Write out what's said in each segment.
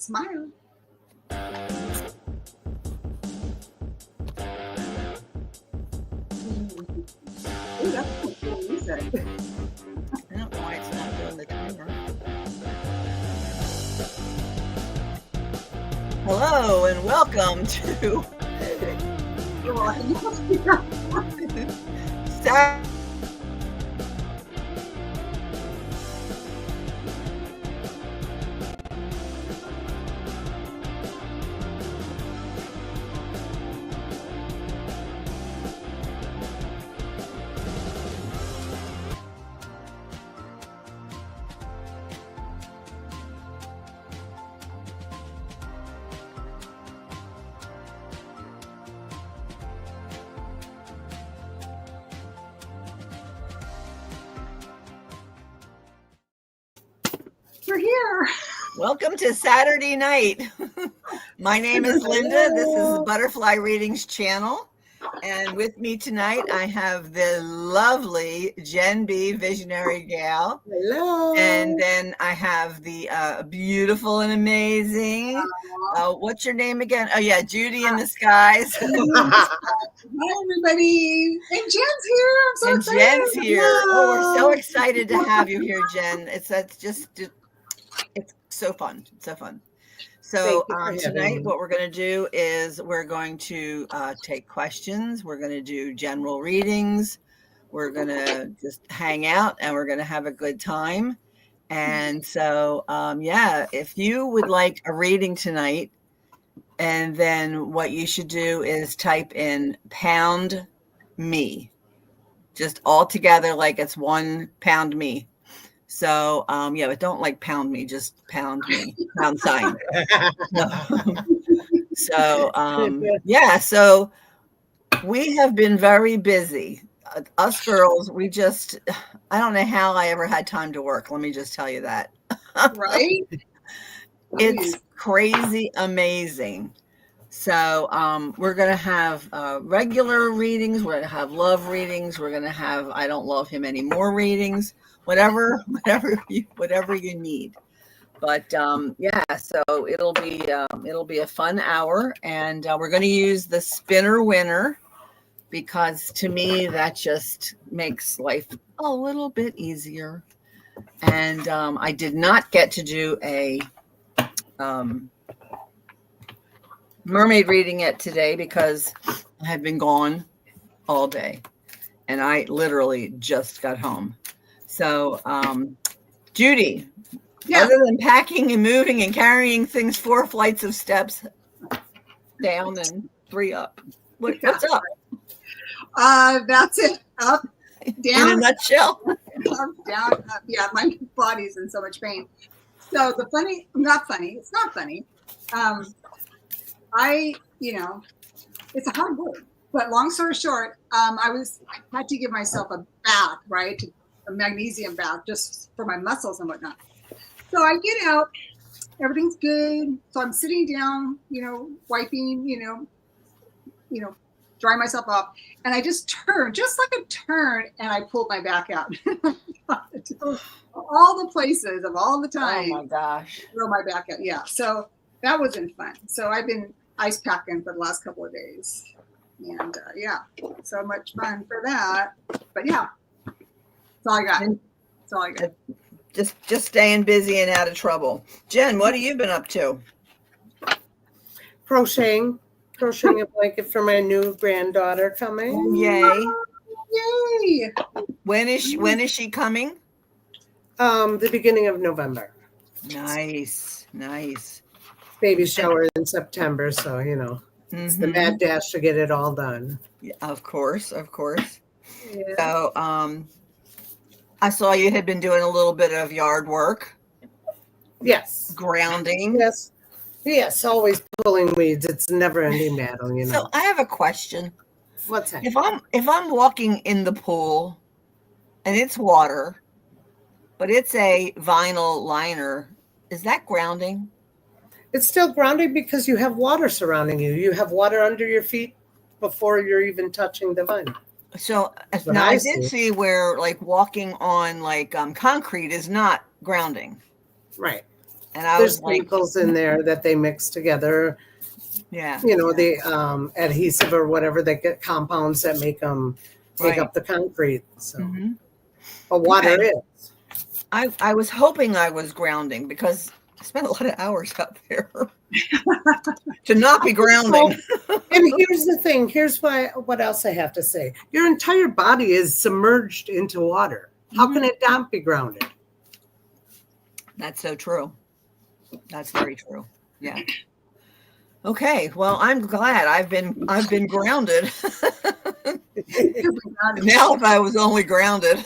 Smile. Ooh, that's cool music. I don't know why it's not doing the timer. Hello and welcome to Saturday. We're here. Welcome to Saturday night. My name is Linda. This is the Butterfly Readings channel. And with me tonight, I have the lovely Jen B, Visionary Gal. Hello. And then I have the beautiful and amazing, what's your name again? Oh yeah, Judy in the skies. Hi everybody. And Jen's here. I'm so excited. Jen's here. Oh, we're so excited to have you here, Jen. It's so fun. It's so fun. So tonight what we're going to do is we're going to take questions. We're going to do general readings. We're going to just hang out and we're going to have a good time. And so, if you would like a reading tonight, and then what you should do is type in pound me, just all together like it's 1 pound me. So, but don't like pound me, just pound me, pound sign. So we have been very busy. Us girls, I don't know how I ever had time to work. Let me just tell you that. Right? It's crazy amazing. So we're going to have regular readings. We're going to have love readings. We're going to have I don't love him anymore readings. Whatever you need. But so it'll be a fun hour, and we're going to use the spinner winner because to me that just makes life a little bit easier. And I did not get to do a mermaid reading yet today because I had been gone all day, and I literally just got home. So, Judy, other than packing and moving and carrying things 4 flights of steps down and 3 up, what's up? That's it. Up, down. In a nutshell. Up, down, up. Yeah, my body's in so much pain. So it's not funny. It's a hard word. But long story short, I had to give myself a bath, right? A magnesium bath just for my muscles and whatnot. So I get out, everything's good. So I'm sitting down, wiping, dry myself off. And I just turned, just like a turn, and I pulled my back out. All the places of all the time. Oh my gosh. Throw my back out. Yeah. So that wasn't fun. So I've been ice packing for the last couple of days. And so much fun for that. But yeah. That's all I got. Just staying busy and out of trouble. Jen, what have you been up to? Crocheting a blanket for my new granddaughter coming. Yay! Yay! When is she coming? The beginning of November. Nice. Baby shower in September, so it's the mad dash to get it all done. Yeah, of course. Yeah. So, I saw you had been doing a little bit of yard work. Yes. Grounding. Yes, always pulling weeds. It's a never-ending battle, So I have a question. What's that? If I'm walking in the pool and it's water, but it's a vinyl liner, is that grounding? It's still grounding because you have water surrounding you. You have water under your feet before you're even touching the vinyl. So now I did see where like walking on like concrete is not grounding. Right. And I There's was like, chemicals in there that they mix together. yeah, You know, the adhesive or whatever, they get compounds that make them take right. up the concrete. So, Mm-hmm. but water Okay. is. I was hoping I was grounding because I spent a lot of hours out there to not be grounding. And here's the thing. Here's what else I have to say. Your entire body is submerged into water. How can it not be grounded? That's so true. That's very true. Yeah. Okay. Well, I'm glad I've been grounded. Now, if I was only grounded.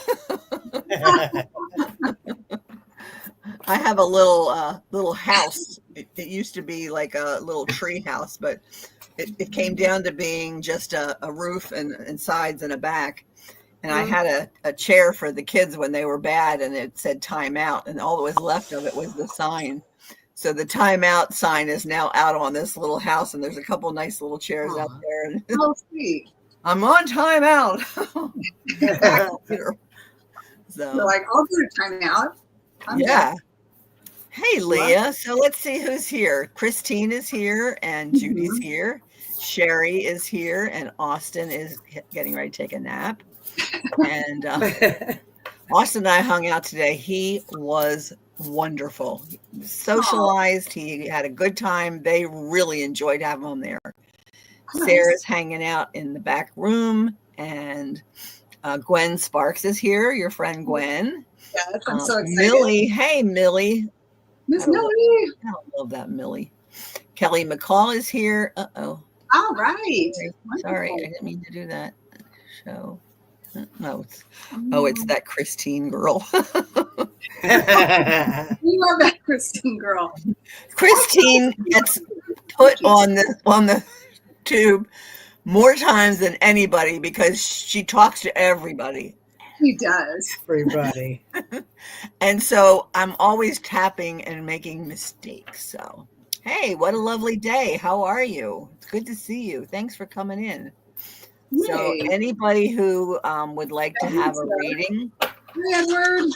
I have a little house. It used to be like a little tree house, but it came down to being just a roof and sides and a back. And I had a chair for the kids when they were bad, and it said time out, and all that was left of it was the sign. So the timeout sign is now out on this little house, and there's a couple nice little chairs out there. And Oh, sweet. I'm on timeout. So You're like, I'll go to timeout. yeah. Hey, Leah. So let's see who's here. Christine is here, and Judy's here. Sherry is here, and Austin is getting ready to take a nap. And Austin and I hung out today. He was wonderful. Socialized. He had a good time. They really enjoyed having him there. Nice. Sarah's hanging out in the back room, and Gwen Sparks is here. Your friend Gwen. Yes, I'm so excited. Millie. Hey, Millie. Miss Millie. I love that Millie. Kelly McCall is here. Uh-oh. All right. Sorry, I didn't mean to do that. So, no, it's that Christine girl. We love that Christine girl. Christine gets put on the tube more times than anybody because she talks to everybody. He does. Everybody. And so I'm always tapping and making mistakes. So, hey, what a lovely day. How are you? It's good to see you. Thanks for coming in. Yay. So anybody who would like to have a reading, Edward.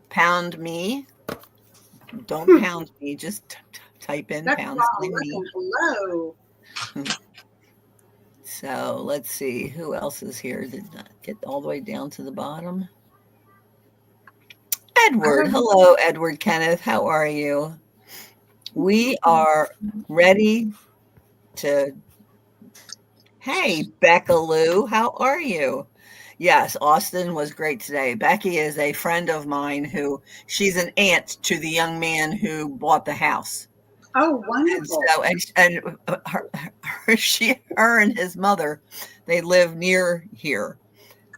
Pound me. Don't pound me. Just type in pound me. Hello. So let's see who else is here. Did not get all the way down to the bottom. Edward. Hello, Edward Kenneth. How are you? We are ready to. Hey, Becca Lou. How are you? Yes, Austin was great today. Becky is a friend of mine she's an aunt to the young man who bought the house. Oh, wonderful. And her and his mother, they live near here.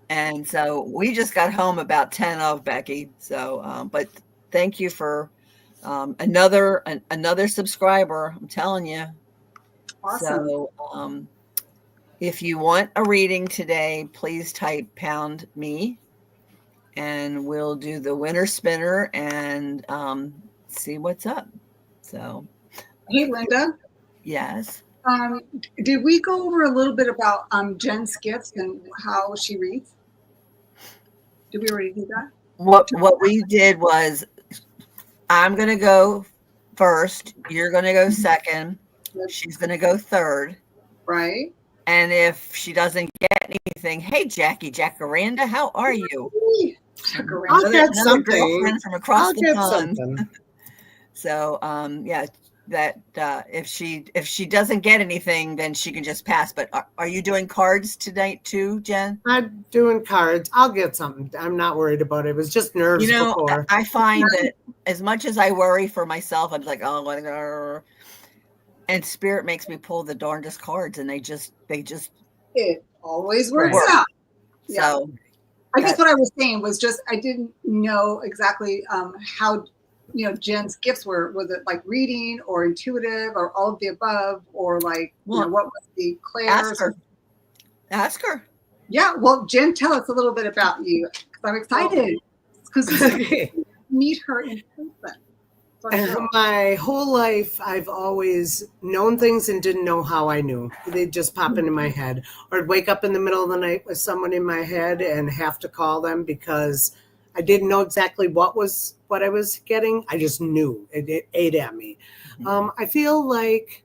And so we just got home about 10 of Becky. So, but thank you for another subscriber. I'm telling you. Awesome. So, if you want a reading today, please type pound me and we'll do the winner spinner and see what's up. So. Hey, Linda. Yes. Did we go over a little bit about Jen's gifts and how she reads? Did we already do that? What we did was I'm going to go first. You're going to go second. Yep. She's going to go third. Right. And if she doesn't get anything, hey, Jackaranda, how are you? I'll get something from across the pond. So, yeah. That if she doesn't get anything, then she can just pass. But are you doing cards tonight too, Jen? I'm doing cards. I'll get something. I'm not worried about it. It was just nerves before. I find that as much as I worry for myself, I'm like, oh, whatever. And Spirit makes me pull the darndest cards, and they just. It always works out. Yeah. So, I guess what I was saying was just I didn't know exactly how. Jen's gifts was it like reading or intuitive or all of the above or like, what was the Claire's? Ask her. Yeah. Well, Jen, tell us a little bit about you. I'm excited because meet her in person. My whole life, I've always known things and didn't know how I knew. They'd just pop into my head, or I'd wake up in the middle of the night with someone in my head and have to call them because I didn't know exactly what was what I was getting. I just knew it ate at me. I feel like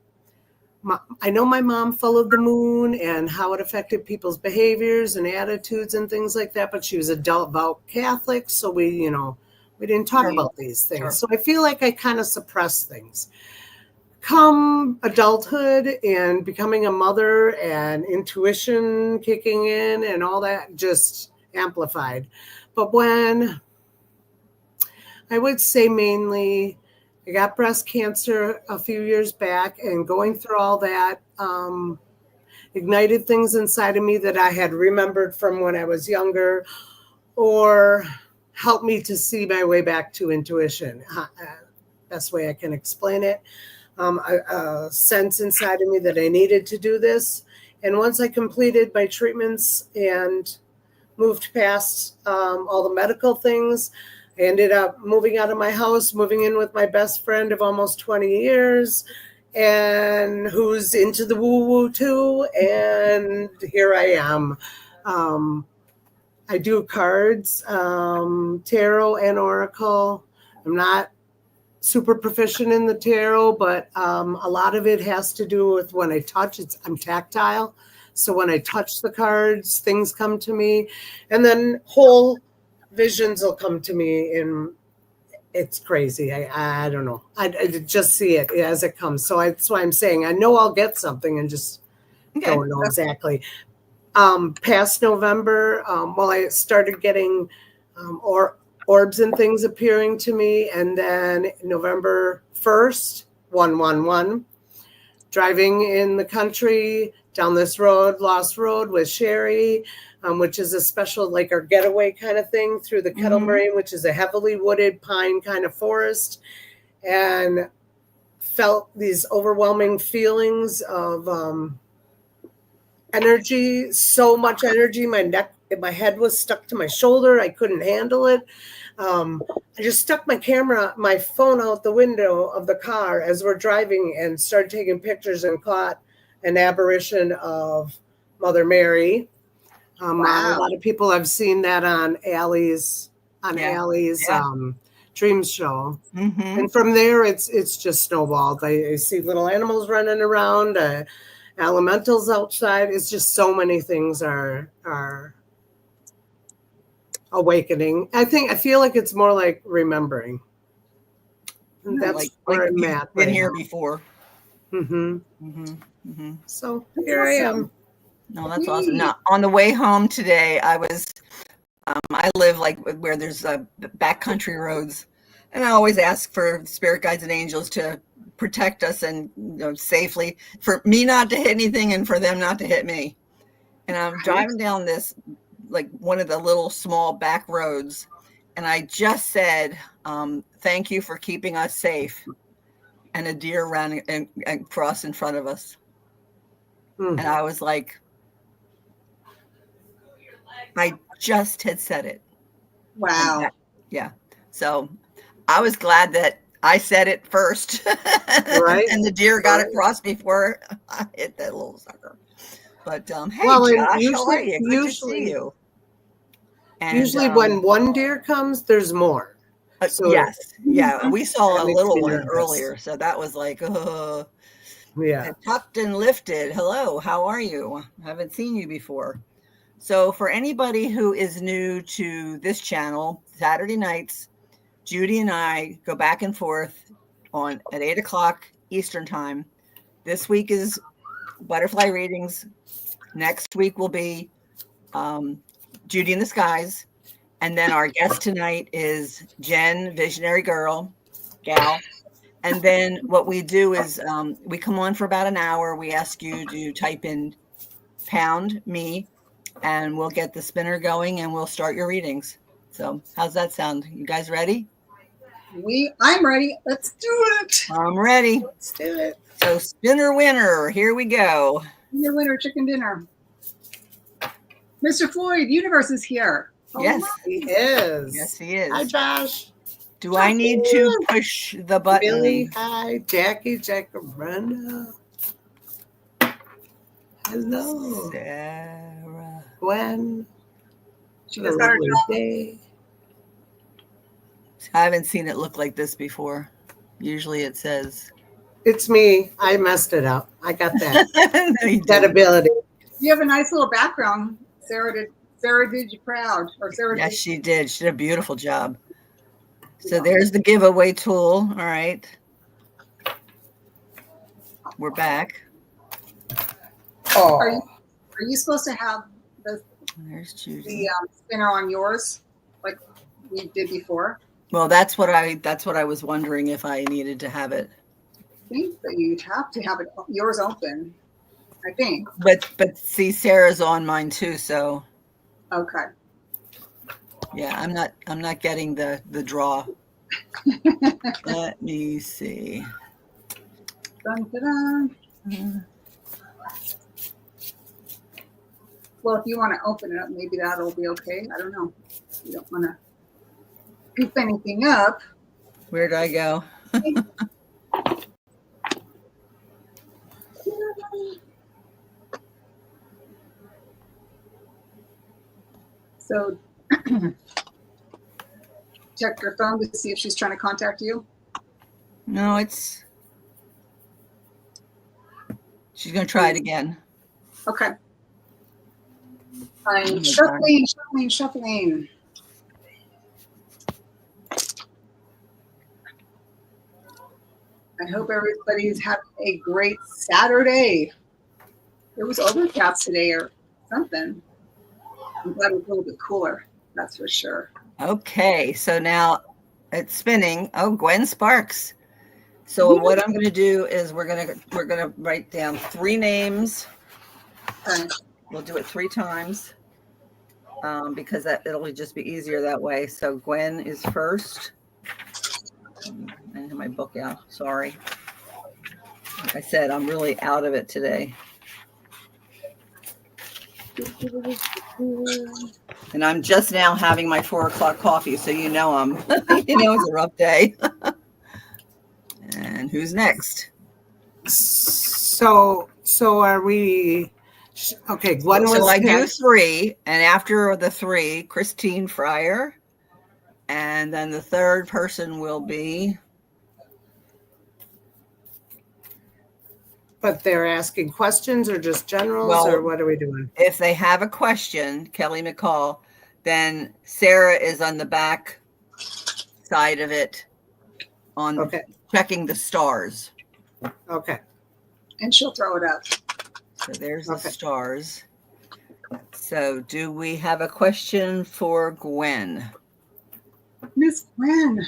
I know my mom followed the moon and how it affected people's behaviors and attitudes and things like that, but she was a devout Catholic, so we didn't talk about these things. Sure. So I feel like I kind of suppressed things. Come adulthood and becoming a mother and intuition kicking in and all that just amplified. But when I would say mainly I got breast cancer a few years back, and going through all that ignited things inside of me that I had remembered from when I was younger, or helped me to see my way back to intuition. Best way I can explain it. A sense inside of me that I needed to do this. And once I completed my treatments and moved past all the medical things, I ended up moving out of my house, moving in with my best friend of almost 20 years, and who's into the woo-woo too. And here I am. I do cards, tarot and oracle. I'm not super proficient in the tarot, but a lot of it has to do with when I touch. I'm tactile. So when I touch the cards, things come to me. And then whole visions will come to me, and it's crazy. I don't know. I just see it as it comes. So that's why I'm saying I know I'll get something and just don't know exactly. Past November, I started getting orbs and things appearing to me. And then November 1st, 111, driving in the country down this road, Lost Road with Sherry, which is a special, like our getaway kind of thing through the Kettle Moraine, which is a heavily wooded pine kind of forest, and felt these overwhelming feelings of energy, so much energy. My head was stuck to my shoulder. I couldn't handle it. I just stuck my phone out the window of the car as we're driving and started taking pictures and caught an apparition of Mother Mary. Wow. A lot of people have seen that on Allie's Dreams show. And from there, it's just snowballed. I see little animals running around, elementals outside. It's just so many things are awakening. I feel like it's more like remembering. And that's where I'm at. Been here before. So here I am. No, that's awesome. Now, on the way home today, I live like where there's backcountry roads, and I always ask for spirit guides and angels to protect us and safely, for me not to hit anything and for them not to hit me. And I'm driving down this, like one of the little small back roads, and I just said, thank you for keeping us safe. And a deer ran and crossed in front of us. And I was like, I just had said it. Wow. Yeah. So I was glad that I said it first. Right. And the deer got across before I hit that little sucker. But hey, Josh, how are you? Good to see you. And, usually when one deer comes, there's more. So, yes. Yeah. We saw a little one earlier. So that was like, yeah. Tucked and lifted. Hello. How are you? I haven't seen you before. So for anybody who is new to this channel, Saturday nights, Judy and I go back and forth at 8:00 Eastern time. This week is butterfly readings. Next week will be Judy in the Skies. And then our guest tonight is Jen, Visionary Gal. And then what we do is we come on for about an hour. We ask you to type in pound me, and we'll get the spinner going and we'll start your readings. So how's that sound? You guys ready? I'm ready. Let's do it. I'm ready. Let's do it. So spinner winner, here we go. Your winner, chicken dinner. Mr. Floyd, universe is here. Yes, he is. Yes, he is. Hi, Josh. Do I need to push the button? Billy, hi. Jackie, Jacaranda. Hello. Sarah. Gwen. She just got her day. I haven't seen it look like this before. Usually it says. It's me. I messed it up. I got that. No, you That didn't. ability. You have a nice little background. Sarah did you proud. Or Sarah Yes, did. she did. She did a beautiful job. So there's the giveaway tool. All right. We're back. Oh, Are you supposed to have There's Judy. the spinner on yours like we did before? Well, that's what I was wondering if I needed to have it. I think that you'd have to have yours open. I think. But see, Sarah's on mine too, so Okay. yeah, I'm not getting the draw. Let me see. Dun, dun, dun. Well, if you want to open it up, maybe that'll be okay. I don't know. You don't want to goof anything up. Where'd I go? So check your phone to see if she's trying to contact you. No, she's gonna try it again. Okay. I'm Oh, shuffling. I hope everybody's having a great Saturday. It was overcast today or something. I'm glad it was a little bit cooler. That's for sure. Okay, so now it's spinning. Oh, Gwen Sparks. So what I'm going to do is we're gonna write down 3 names. Okay. We'll do it 3 times because it'll just be easier that way. So Gwen is first. I have my book out. Sorry. Like I said, I'm really out of it today. And I'm just now having my 4 o'clock coffee, so you know it's a rough day. And who's next? so are we? Okay, Gwen was. So I do 3, and after the 3, Christine Fryer, and then the third person will be. But they're asking questions or just generals, Well, or what are we doing? If they have a question, Kelly McCall, then Sarah is on the back side of it on checking the stars. Okay. And she'll throw it up. So there's the stars. So do we have a question for Gwen? Miss Gwen.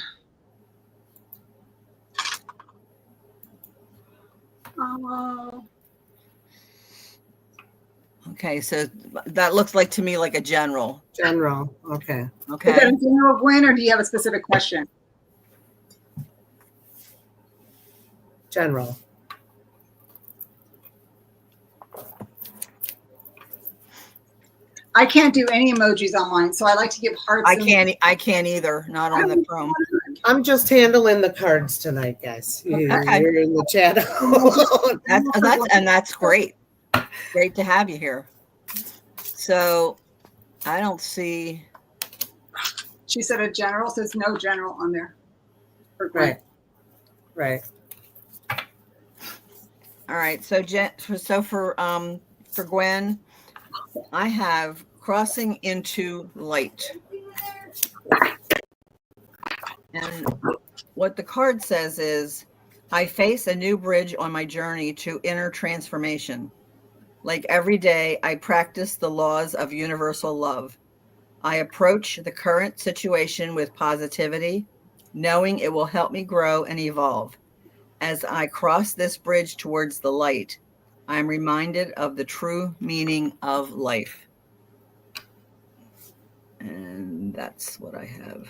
Okay, so that looks like to me like a general. General. Okay. Okay. Is that a general, Gwen, or do you have a specific question? General. I can't do any emojis online, so I like to give hearts. I can't either. Not on the Chrome. I'm just handling the cards tonight, guys. Okay. You're in the chat. That's great. Great to have you here. So I don't see. She said a general, says no general on there. For Gwen. Right. All right. So for Gwen, I have crossing into light. And what the card says is, I face a new bridge on my journey to inner transformation. Like every day, I practice the laws of universal love. I approach the current situation with positivity, knowing it will help me grow and evolve. As I cross this bridge towards the light, I am reminded of the true meaning of life. And that's what I have.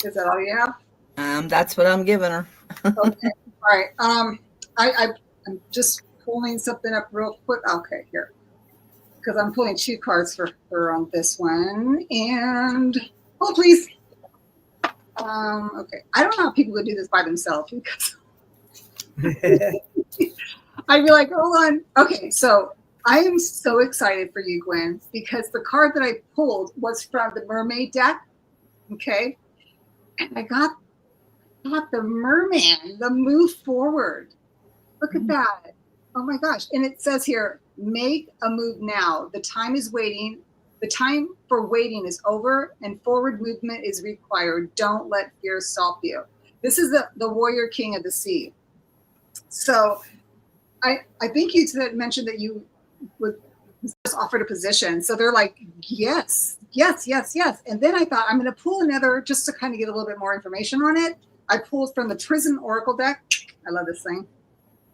Is that all you have? That's what I'm giving her. Okay. All right. I'm just pulling something up real quick. Okay, here. Because I'm pulling 2 cards for her on this one. And hold, please. Okay. I don't know how people would do this by themselves because I'd be like, hold on. Okay, so I am so excited for you, Gwen, because the card that I pulled was from the Mermaid deck. Okay. And I got the merman, the move forward. Look at that. Oh my gosh. And it says here, make a move now. The time is waiting. The time for waiting is over and forward movement is required. Don't let fear stop you. This is the warrior king of the sea. So I think you mentioned that you would just offered a position. So they're like, yes, yes, yes, yes. And then I thought I'm going to pull another just to kind of get a little bit more information on it. I pulled from the Prison Oracle deck. I love this thing.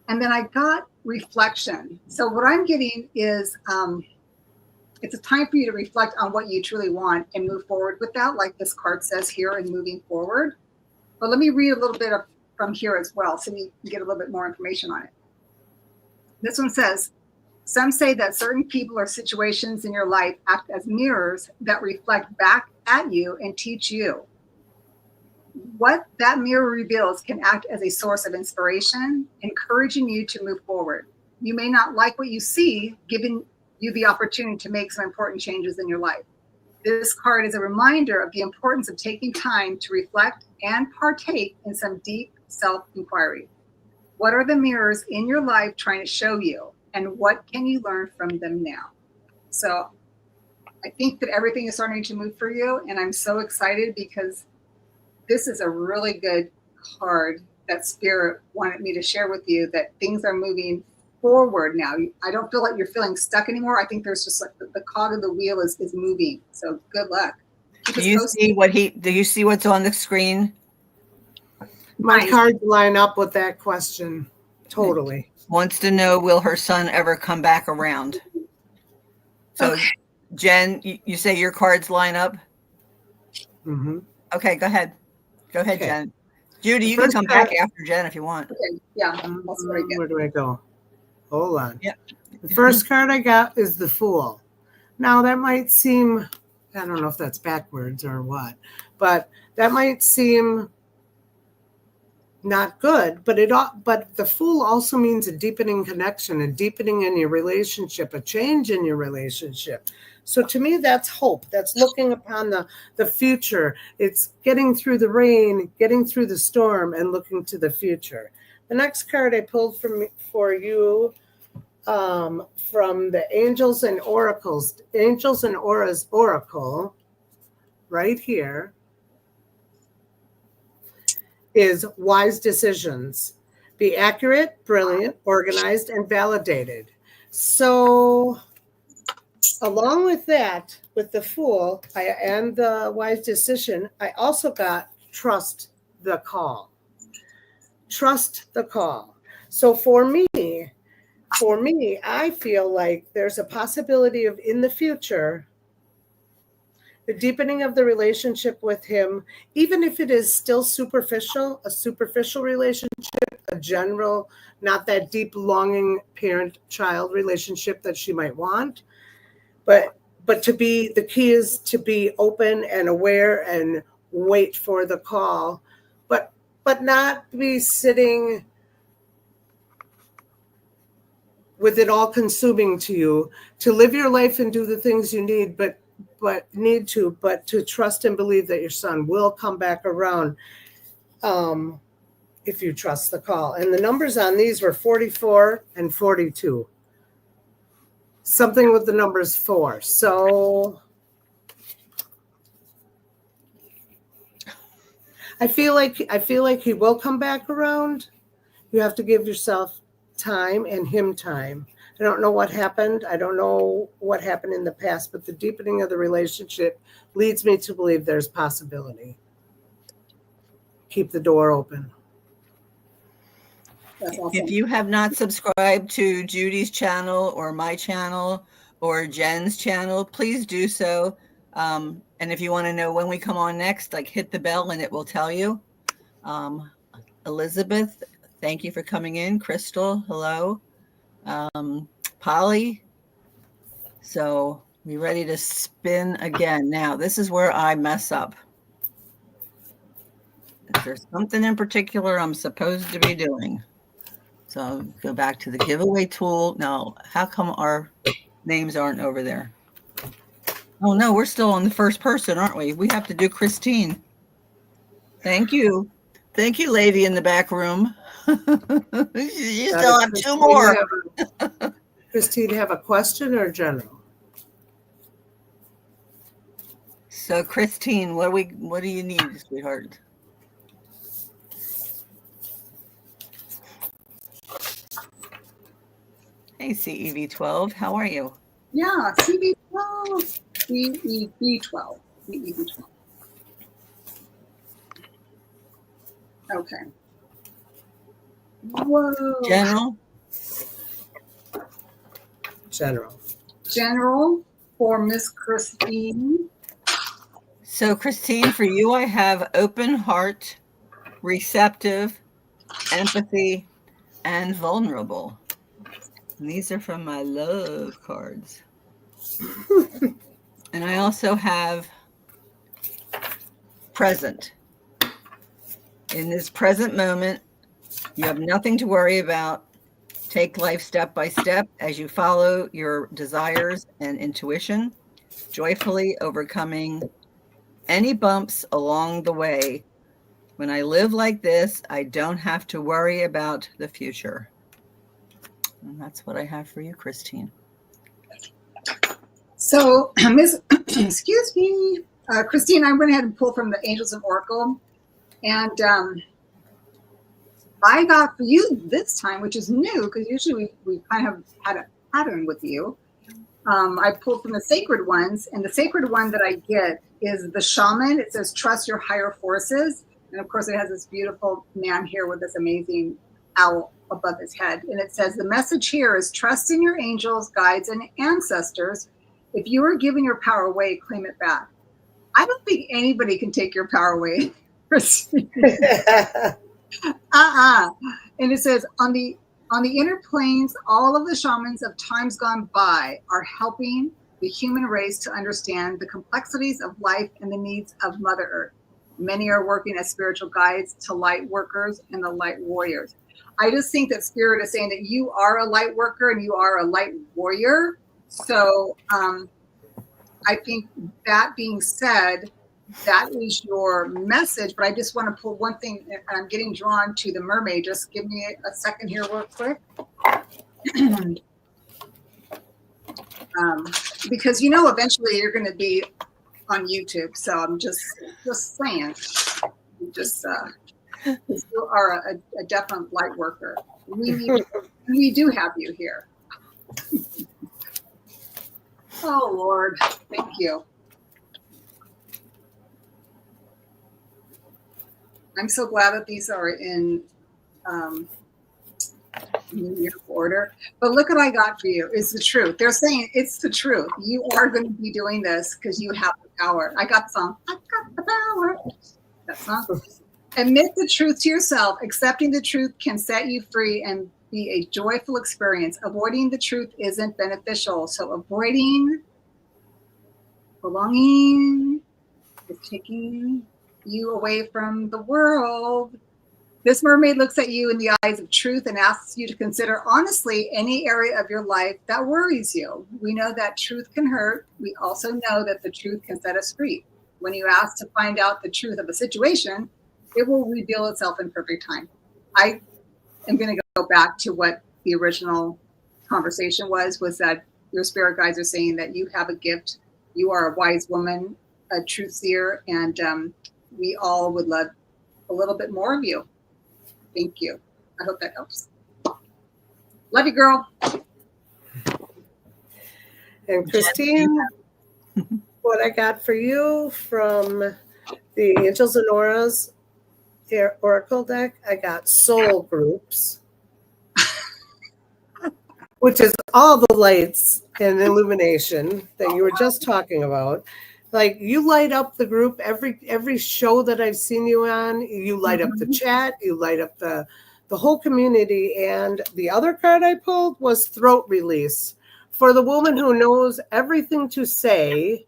And then I got reflection. So what I'm getting is it's a time for you to reflect on what you truly want and move forward with that, like this card says here, and moving forward. But let me read a little bit from here as well so you can get a little bit more information on it. This one says, some say that certain people or situations in your life act as mirrors that reflect back at you and teach you. What that mirror reveals can act as a source of inspiration, encouraging you to move forward. You may not like what you see, giving you the opportunity to make some important changes in your life. This card is a reminder of the importance of taking time to reflect and partake in some deep self-inquiry. What are the mirrors in your life trying to show you, and what can you learn from them now? So I think that everything is starting to move for you, and I'm so excited because this is a really good card that Spirit wanted me to share with you, that things are moving forward now. I don't feel like you're feeling stuck anymore. I think there's just like the cog of the wheel is moving. So good luck. Do you see what's on the screen? My cards line up with that question. Totally. Wants to know, will her son ever come back around? So okay. Jen, you say your cards line up? Mm-hmm. Okay, go ahead. Go ahead, okay. Jen. Judy, you can come back after Jen if you want. Okay. Yeah, that's very good. Where do I go? Hold on. Yeah. The first card I got is the Fool. Now that might seem, I don't know if that's backwards or what, but that might seem not good, but the Fool also means a deepening connection, a deepening in your relationship, a change in your relationship. So to me, that's hope. That's looking upon the future. It's getting through the rain, getting through the storm, and looking to the future. The next card I pulled for you from the Angels and Oracles, Angels and Auras Oracle, right here, is wise decisions. Be accurate, brilliant, organized, and validated. So along with that, with the Fool and the wise decision, I also got trust the call. Trust the call. So for me, I feel like there's a possibility of in the future, the deepening of the relationship with him, even if it is still superficial, a superficial relationship, a general, not that deep longing parent-child relationship that she might want. But the key is to be open and aware and wait for the call, but not be sitting with it all consuming to you, to live your life and do the things you need, but to trust and believe that your son will come back around if you trust the call. And the numbers on these were 44 and 42. Something with the numbers 4. So I feel like he will come back around. You have to give yourself time and him time. I don't know what happened. I don't know what happened in the past, but the deepening of the relationship leads me to believe there's possibility. Keep the door open. Awesome. If you have not subscribed to Judy's channel or my channel or Jen's channel, please do so. And if you want to know when we come on next, like hit the bell and it will tell you. Elizabeth, thank you for coming in. Crystal, hello. Polly. So we ready to spin again. Now, this is where I mess up. If there's something in particular I'm supposed to be doing. So I'll go back to the giveaway tool. Now, how come our names aren't over there? Oh no, we're still on the first person, aren't we? We have to do Christine. Thank you. Thank you, lady in the back room. You still have two more. Christine, have a question or general? So Christine, what do you need, sweetheart? Hey, CEV12, how are you? Yeah, CB12, CEB12, CEB12. Okay. Whoa. General for Miss Christine. So Christine, for you, I have open heart, receptive, empathy, and vulnerable. And these are from my love cards. And I also have present. In this present moment, you have nothing to worry about. Take life step by step as you follow your desires and intuition, joyfully overcoming any bumps along the way. When I live like this, I don't have to worry about the future. And that's what I have for you, Christine. So, excuse me, Christine, I went ahead and pulled from the Angels and Oracle. And I got for you this time, which is new, because usually we kind of had a pattern with you. I pulled from the sacred ones, and the sacred one that I get is the shaman. It says, trust your higher forces. And of course, it has this beautiful man here with this amazing owl above his head. And it says, the message here is trust in your angels, guides, and ancestors. If you are giving your power away, claim it back. I don't think anybody can take your power away. And it says, on the inner planes, all of the shamans of times gone by are helping the human race to understand the complexities of life and the needs of Mother Earth. Many are working as spiritual guides to light workers and the light warriors. I just think that Spirit is saying that you are a light worker and you are a light warrior. So I think that being said, that is your message, but I just want to pull one thing, and I'm getting drawn to the mermaid. Just give me a second here real quick. Because eventually you're going to be on YouTube, so I'm just saying, you are a definite light worker. We do have you here. Oh Lord, thank you. I'm so glad that these are in order. But look what I got for you. It's the truth. They're saying it's the truth. You are going to be doing this because you have the power. I got the song. I got the power. That song. Admit the truth to yourself. Accepting the truth can set you free and be a joyful experience. Avoiding the truth isn't beneficial. So avoiding belonging is taking you away from the world. This mermaid looks at you in the eyes of truth and asks you to consider honestly any area of your life that worries you. We know that truth can hurt. We also know that the truth can set us free. When you ask to find out the truth of a situation, it will reveal itself in perfect time. I am going to go back to what the original conversation was that your spirit guides are saying that you have a gift. You are a wise woman, a truth seer, and we all would love a little bit more of you. Thank you. I hope that helps. Love you, girl. And Christine, what I got for you from the Angels and Auras Oracle deck, I got soul groups, which is all the lights and illumination that you were just talking about. Like, you light up the group every show that I've seen you on. You light up the chat. You light up the whole community. And the other card I pulled was throat release for the woman who knows everything to say.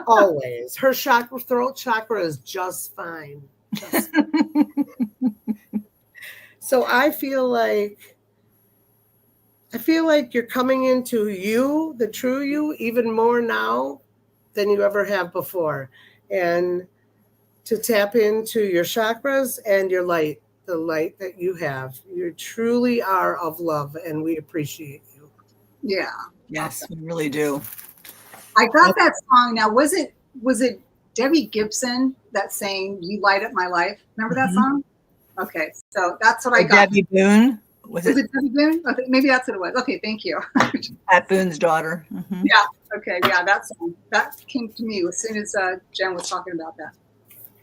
Always, her throat chakra is just fine. So I feel like I feel like you're coming into you, the true you, even more now than you ever have before. And to tap into your chakras and your light, the light that you have. You truly are of love, and we appreciate you. Yeah. Yes, we really do. I got that song. Now, was it Debbie Gibson that sang "You Light Up My Life"? Remember that song? Okay, so that's what I got. Debbie Boone. Was it Debbie Boone? Okay, maybe that's what it was. Okay, thank you. Pat Boone's daughter? Mm-hmm. Yeah. Okay. Yeah, that song that came to me as soon as Jen was talking about that.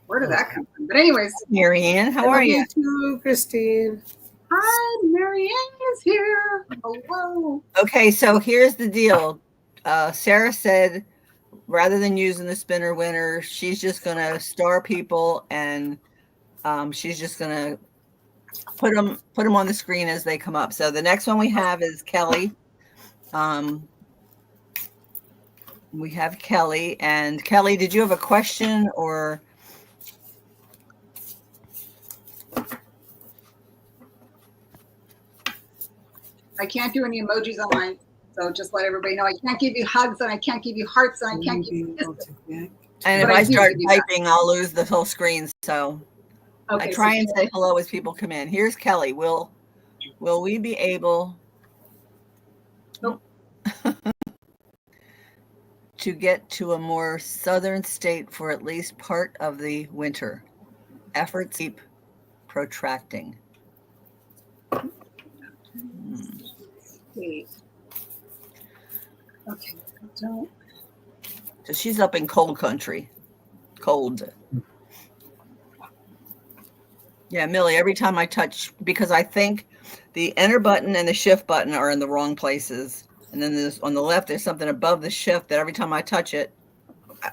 Where did that come from? But anyways, Marianne, how are you? Too, Christine. Hi, Marianne is here. Hello. Okay, so here's the deal. Sarah said, rather than using the spinner winner, she's just going to star people, and she's just going to put them on the screen as they come up. So the next one we have is Kelly. We have Kelly. And Kelly, did you have a question or? I can't do any emojis online, so just let everybody know. I can't give you hugs, and I can't give you hearts, and I can't give you kisses. And if I start typing, I'll lose the whole screen. So I try and say hello as people come in. Here's Kelly. Will we be able to get to a more southern state for at least part of the winter? Efforts keep protracting. Wait. Okay. Don't. So she's up in cold country. Cold. Yeah, Millie, every time I touch, because I think the enter button and the shift button are in the wrong places. And then there's on the left, there's something above the shift that every time I touch it,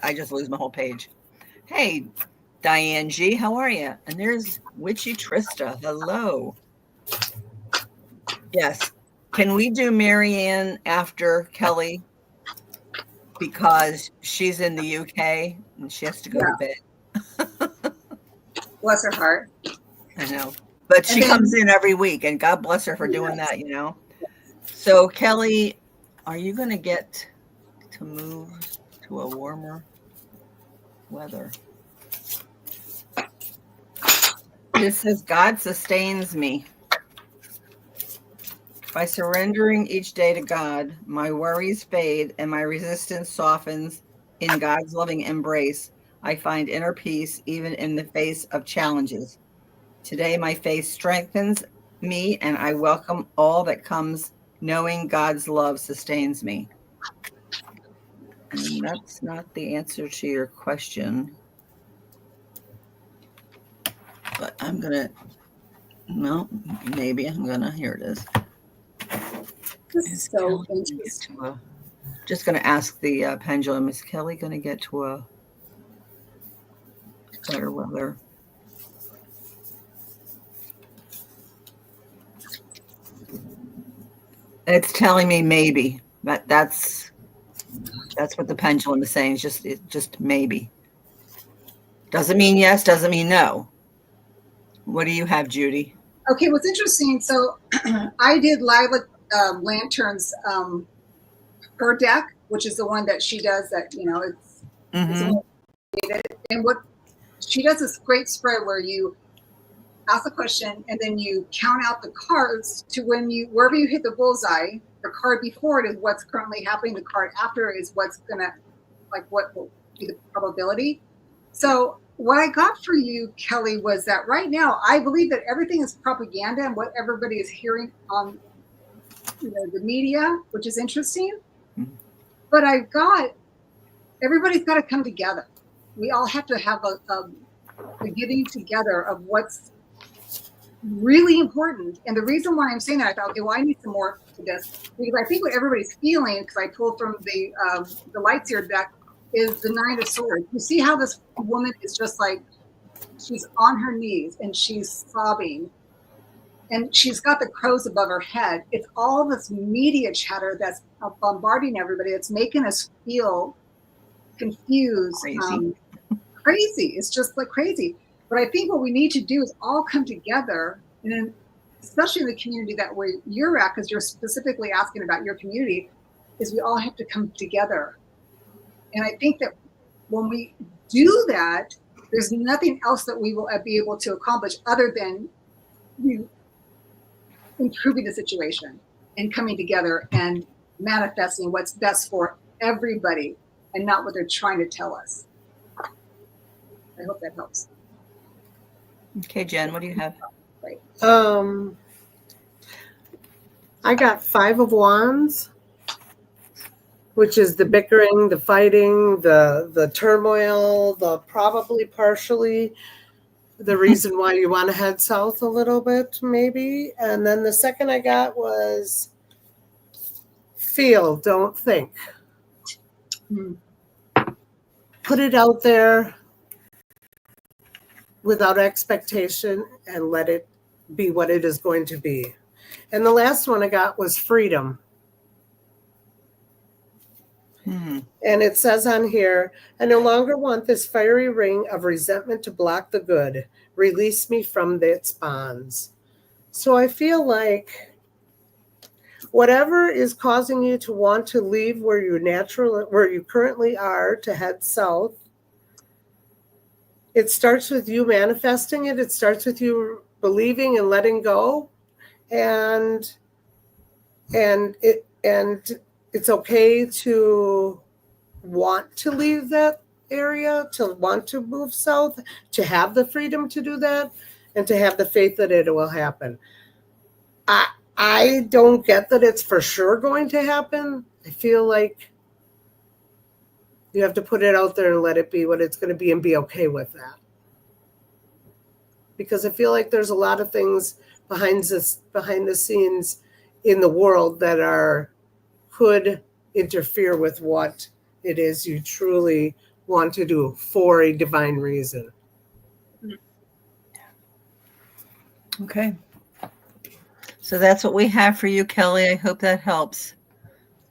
I just lose my whole page. Hey, Diane G, how are you? And there's Witchy Trista. Hello. Yes. Can we do Marianne after Kelly? Because she's in the UK and she has to go to bed. Bless her heart. I know. But she comes in every week, and God bless her for doing that, you know. So, Kelly, are you going to get to move to a warmer weather? This says, God sustains me. By surrendering each day to God, my worries fade and my resistance softens. In God's loving embrace, I find inner peace even in the face of challenges. Today, my faith strengthens me, and I welcome all that comes, knowing God's love sustains me. And that's not the answer to your question. But I'm going to, no, maybe I'm going to, here it is. This is so interesting. Just going to ask the pendulum, is Kelly going to get to a better weather? It's telling me maybe. That's what the pendulum is saying. It's just maybe. Doesn't mean yes, doesn't mean no. What do you have, Judy? Okay, what's interesting, so I did Lila Lantern's her deck, which is the one that she does that, you know, it's and what she does this great spread where you ask a question and then you count out the cards to when you, wherever you hit the bullseye, the card before it is what's currently happening, the card after is what's gonna, like what will be the probability. So what I got for you, Kelly, was that right now I believe that everything is propaganda and what everybody is hearing on, you know, the media, which is interesting. But I've got, everybody's got to come together. We all have to have a getting together of what's really important. And the reason why I'm saying that, I thought, okay, well, I need some more to this, because I think what everybody's feeling, because I pulled from the Light Seer deck, is the Nine of Swords. You see how this woman is just like, she's on her knees and she's sobbing. And she's got the crows above her head. It's all this media chatter that's bombarding everybody. It's making us feel confused. Crazy. It's just like crazy. But I think what we need to do is all come together. And especially in the community that where you're at, because you're specifically asking about your community, is we all have to come together. And I think that when we do that, there's nothing else that we will be able to accomplish other than improving the situation and coming together and manifesting what's best for everybody and not what they're trying to tell us. I hope that helps. Okay, Jen, what do you have? Right. I got 5 of Wands, which is the bickering, the fighting, the turmoil, the probably partially the reason why you want to head south a little bit, maybe. And then the second I got was feel, don't think. Put it out there without expectation and let it be what it is going to be. And the last one I got was freedom. And it says on here, I no longer want this fiery ring of resentment to block the good. Release me from its bonds. So I feel like whatever is causing you to want to leave where you currently are to head south, it starts with you manifesting it. It starts with you believing and letting go. And it's okay to want to leave that area, to want to move south, to have the freedom to do that, and to have the faith that it will happen. I don't get that it's for sure going to happen. I feel like you have to put it out there and let it be what it's going to be and be okay with that. Because I feel like there's a lot of things behind the scenes in the world that could interfere with what it is you truly want to do for a divine reason. Okay. So that's what we have for you, Kelly. I hope that helps.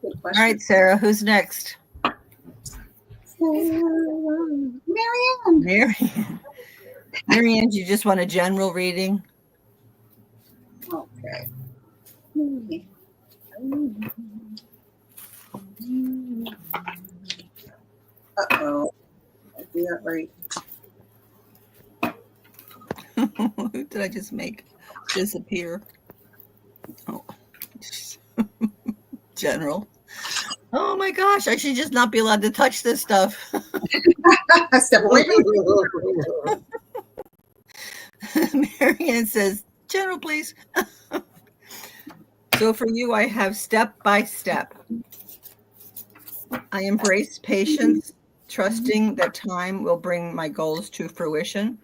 All right, Sarah, who's next? Marianne. Marianne, do you just want a general reading? Okay. Uh-oh. I do that right. Who did I just make disappear? Oh, general. Oh my gosh, I should just not be allowed to touch this stuff. Step away from Marianne says, general, please. So for you, I have step by step. I embrace patience, trusting that time will bring my goals to fruition.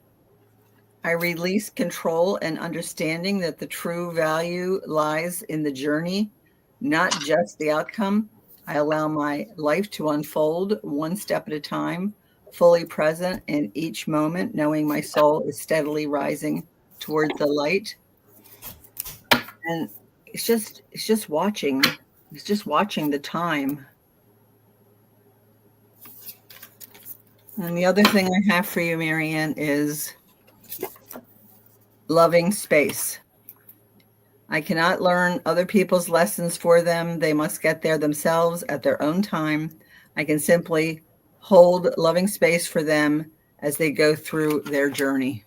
I release control and understanding that the true value lies in the journey, not just the outcome. I allow my life to unfold one step at a time, fully present in each moment, knowing my soul is steadily rising toward the light. And it's just watching. It's just watching the time. And the other thing I have for you, Marianne, is loving space. I cannot learn other people's lessons for them. They must get there themselves at their own time. I can simply hold loving space for them as they go through their journey.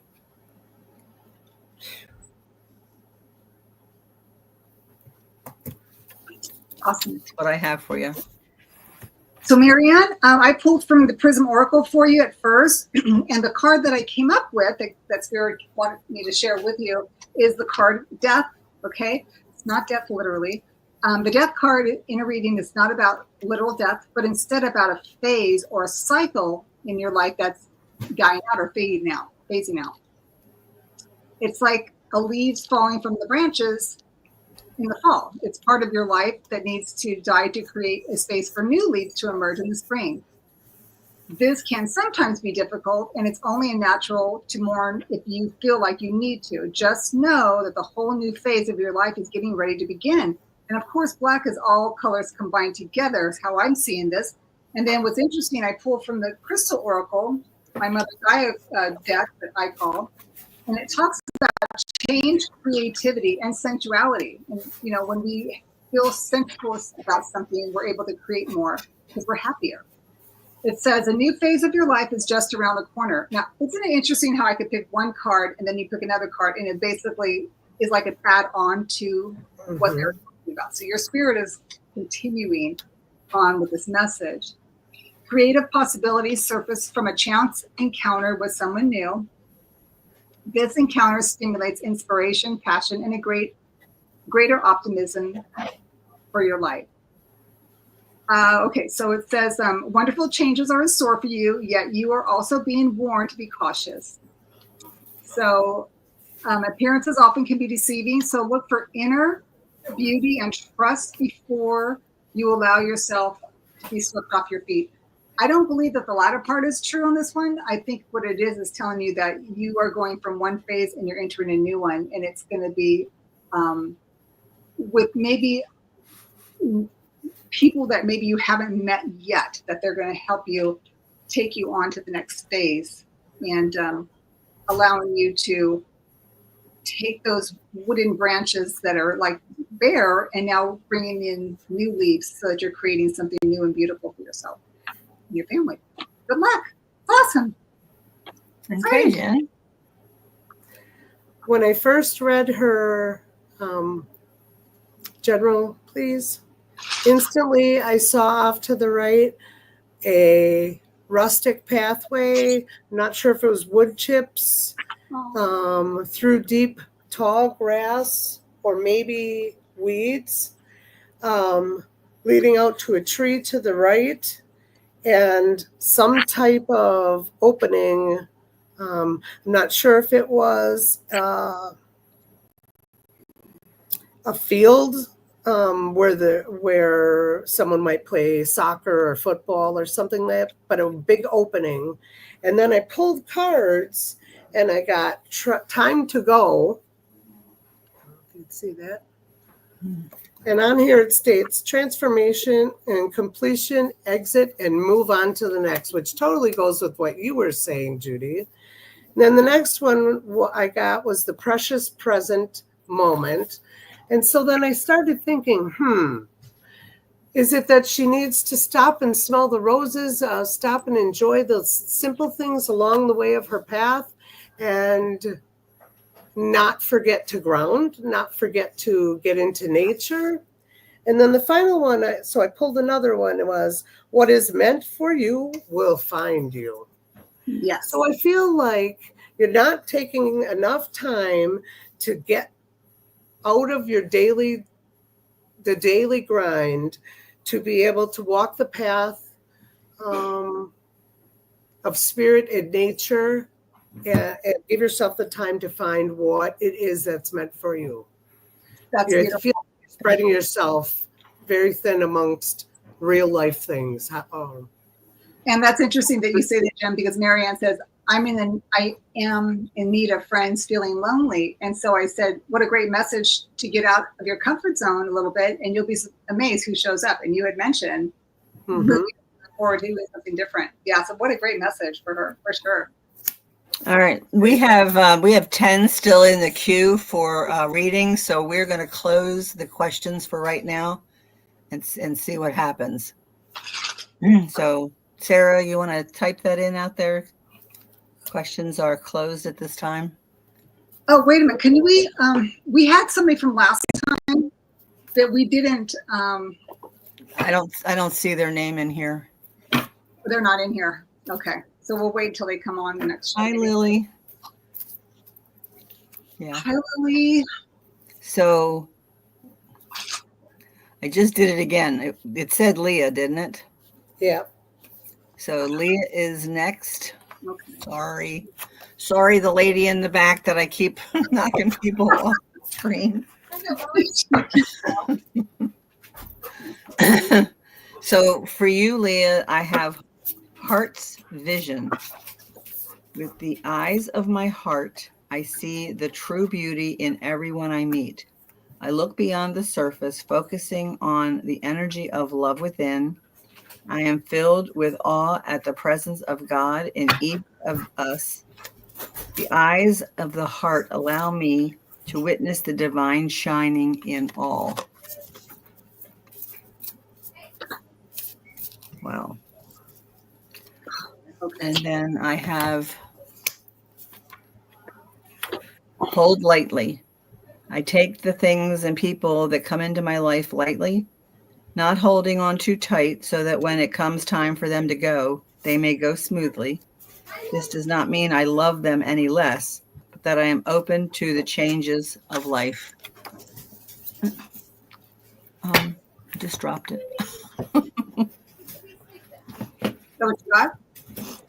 Awesome. That's what I have for you. So Marianne, I pulled from the Prism Oracle for you at first, and the card that I came up with that Spirit wanted me to share with you is the card Death. Okay, it's not death literally. The Death card in a reading is not about literal death, but instead about a phase or a cycle in your life that's dying out or phasing out. It's like a leaves falling from the branches in the fall. It's part of your life that needs to die to create a space for new leaves to emerge in the spring. This can sometimes be difficult, and it's only natural to mourn if you feel like you need to. Just know that the whole new phase of your life is getting ready to begin. And of course, black is all colors combined together, is how I'm seeing this. And then what's interesting, I pulled from the Crystal Oracle, my Mother Gaia deck that I call, And it talks about change, creativity, and sensuality. And, when we feel sensuous about something, we're able to create more because we're happier. It says a new phase of your life is just around the corner. Now, isn't it interesting how I could pick one card and then you pick another card, and it basically is like an add-on to what they're talking about. So your spirit is continuing on with this message. Creative possibilities surface from a chance encounter with someone new. This encounter stimulates inspiration, passion, and a greater optimism for your life. Okay, so it says, wonderful changes are in store for you, yet you are also being warned to be cautious. So appearances often can be deceiving, so look for inner beauty and trust before you allow yourself to be swept off your feet. I don't believe that the latter part is true on this one. I think what it is telling you that you are going from one phase and you're entering a new one, and it's going to be with maybe people that maybe you haven't met yet, that they're going to help you take you on to the next phase, and allowing you to take those wooden branches that are like bare and now bringing in new leaves so that you're creating something new and beautiful for yourself and your family. Good luck. Awesome. Okay, Jen. When I first read her general, please, instantly I saw off to the right a rustic pathway. Not sure if it was wood chips, through deep, tall grass, or maybe weeds, leading out to a tree to the right, and some type of opening. I'm not sure if it was a field where someone might play soccer or football or something like that, but a big opening. And then I pulled cards and I got time to go. You can see that. And on here it states transformation and completion, exit, and move on to the next, which totally goes with what you were saying, Judy. And then the next one I got was the precious present moment. And so then I started thinking, is it that she needs to stop and smell the roses, stop and enjoy the simple things along the way of her path, and not forget to ground, not forget to get into nature? And then the final one, so I pulled another one, it was, what is meant for you will find you. Yes. So I feel like you're not taking enough time to get out of your daily grind to be able to walk the path of spirit and nature, and give yourself the time to find what it is that's meant for you. That's beautiful. Feel like spreading yourself very thin amongst real life things. And that's interesting that you say that, Jen, because Marianne says, I am in need of friends feeling lonely. And so I said, what a great message to get out of your comfort zone a little bit, and you'll be amazed who shows up. And you had mentioned really looking forward to doing something different. Yeah, so what a great message for her, for sure. All right, we have 10 still in the queue for reading, so we're going to close the questions for right now and see what happens. So, Sarah, you want to type that in out there? Questions are closed at this time. Oh, wait a minute. Can we had somebody from last time that we didn't. I don't see their name in here. They're not in here. Okay. So we'll wait until they come on the next show. Hi, Lily. Yeah. Hi, Lily. So I just did it again. It said Leah, didn't it? Yeah. So Leah is next. Okay. Sorry, the lady in the back that I keep knocking people off the screen. So for you, Leah, I have heart's vision. With the eyes of my heart, I see the true beauty in everyone I meet. I look beyond the surface, focusing on the energy of love within. I am filled with awe at the presence of God in each of us. The eyes of the heart allow me to witness the divine shining in all. Wow. Okay. And then I have hold lightly. I take the things and people that come into my life lightly, not holding on too tight so that when it comes time for them to go, they may go smoothly. This does not mean I love them any less, but that I am open to the changes of life. I just dropped it. So what you got?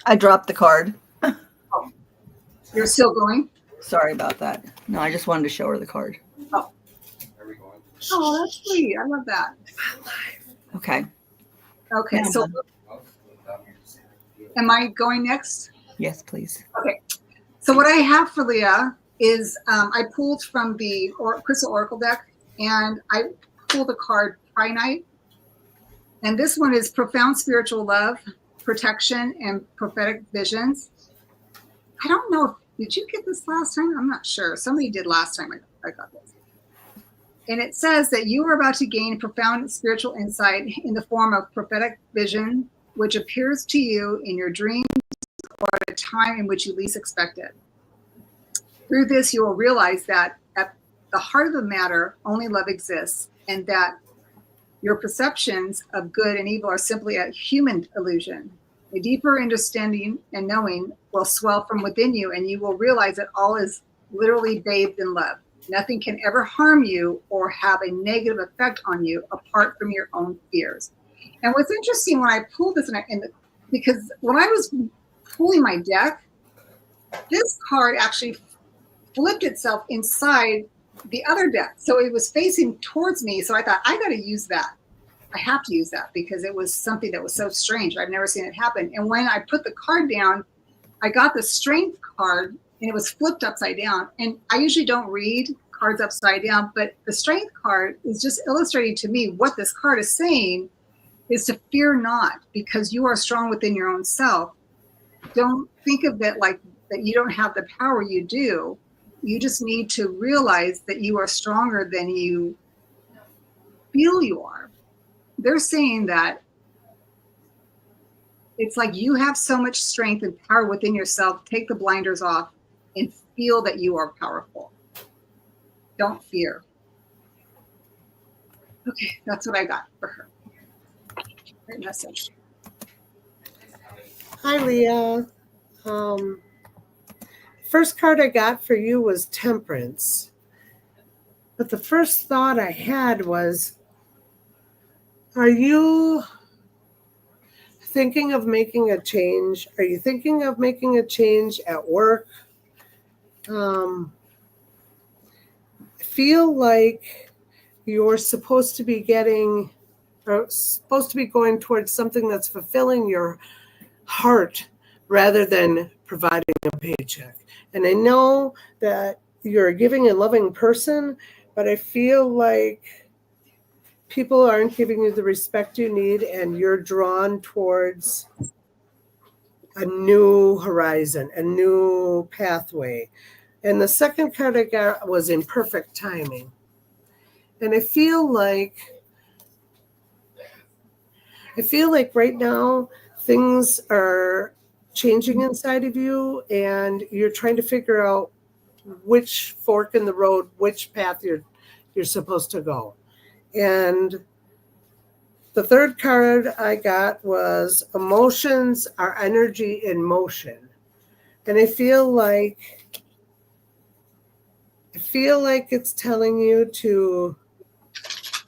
I dropped the card. Oh, you're still going? Sorry about that. No, I just wanted to show her the card. Oh. Oh, that's sweet. I love that. Okay. Okay, Yeah. so am I going next? Yes, please. Okay. So what I have for Leah is I pulled from the Crystal Oracle deck, and I pulled the card Trinite. And this one is profound spiritual love, protection, and prophetic visions. I don't know. Did you get this last time? I'm not sure. Somebody did last time I got this. And it says that you are about to gain profound spiritual insight in the form of prophetic vision, which appears to you in your dreams or at a time in which you least expect it. Through this, you will realize that at the heart of the matter, only love exists, and that your perceptions of good and evil are simply a human illusion. A deeper understanding and knowing will swell from within you, and you will realize that all is literally bathed in love. Nothing can ever harm you or have a negative effect on you apart from your own fears. And what's interesting when I pulled this, because when I was pulling my deck, this card actually flipped itself inside the other deck. So it was facing towards me. So I thought, I got to use that. I have to use that because it was something that was so strange. I've never seen it happen. And when I put the card down, I got the strength card and it was flipped upside down. And I usually don't read cards upside down, but the strength card is just illustrating to me what this card is saying is to fear not, because you are strong within your own self. Don't think of it like that you don't have the power. You do. You just need to realize that you are stronger than you feel you are. They're saying that it's like you have so much strength and power within yourself. Take the blinders off and feel that you are powerful. Don't fear. Okay, that's what I got for her. Great message. Hi, Leah. First card I got for you was Temperance. But the first thought I had was, are you thinking of making a change? Are you thinking of making a change at work? I feel like you're supposed to be going towards something that's fulfilling your heart rather than providing a paycheck. And I know that you're a giving and loving person, but I feel like people aren't giving you the respect you need, and you're drawn towards a new horizon, a new pathway. And the second card I got was in perfect timing. And I feel like right now things are changing inside of you, and you're trying to figure out which fork in the road, which path you're supposed to go. And the third card I got was emotions are energy in motion. And I feel like it's telling you to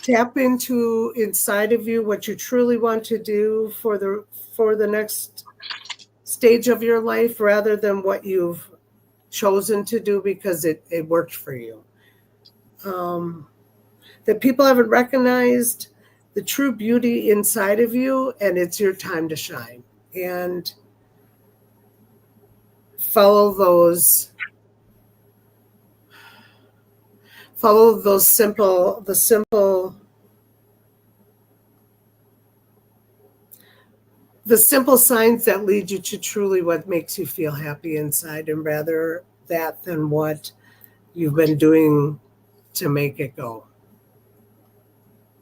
tap into inside of you what you truly want to do for the next stage of your life, rather than what you've chosen to do because it worked for you. That people haven't recognized the true beauty inside of you, and it's your time to shine. And follow those the simple signs that lead you to truly what makes you feel happy inside, and rather that than what you've been doing to make it go.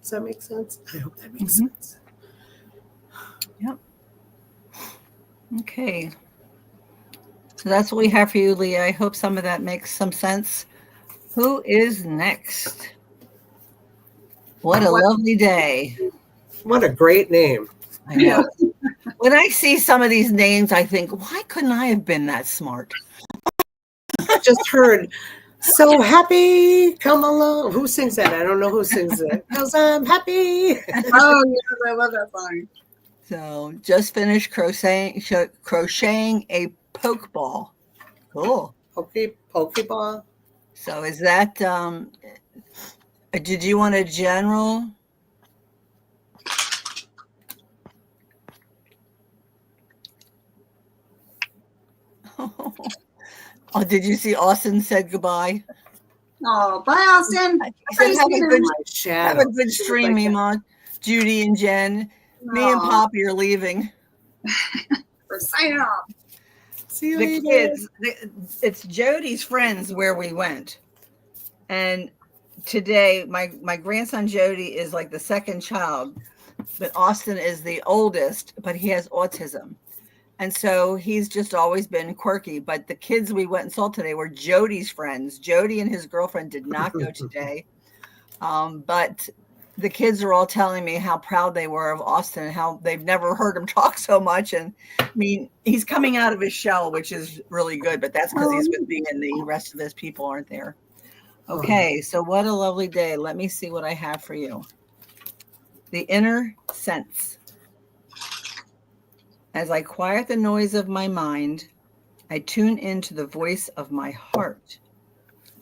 Does that make sense? I hope that makes sense. Yep. Okay. So that's what we have for you, Leah. I hope some of that makes some sense. Who is next? What a lovely day. What a great name. I know. When I see some of these names, I think, why couldn't I have been that smart? I just heard, so happy, come along. Who sings that? I don't know who sings it. Because I'm happy. Oh, yes, I love that song. So just finished crocheting a poke ball. Cool. Pokeball. So is that, did you want a general? Oh, did you see Austin said goodbye? Oh, bye, Austin. He said, have a good stream, Mima, Judy and Jen. Me and Poppy are leaving. We're signing off. See you The later. kids, it's Jody's friends where we went. And today, my grandson Jody is like the second child, but Austin is the oldest, but he has autism. And so he's just always been quirky. But the kids we went and saw today were Jody's friends. Jody and his girlfriend did not go today. But the kids are all telling me how proud they were of Austin and how they've never heard him talk so much. And I mean, he's coming out of his shell, which is really good, but that's because he's with me and the rest of his people aren't there. Okay, so what a lovely day. Let me see what I have for you. The inner sense. As I quiet the noise of my mind, I tune into the voice of my heart.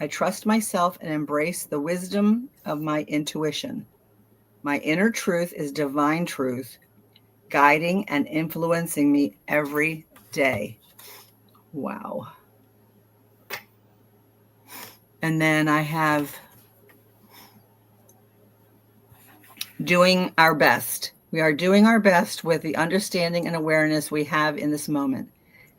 I trust myself and embrace the wisdom of my intuition. My inner truth is divine truth, guiding and influencing me every day. Wow. And then I have doing our best. We are doing our best with the understanding and awareness we have in this moment.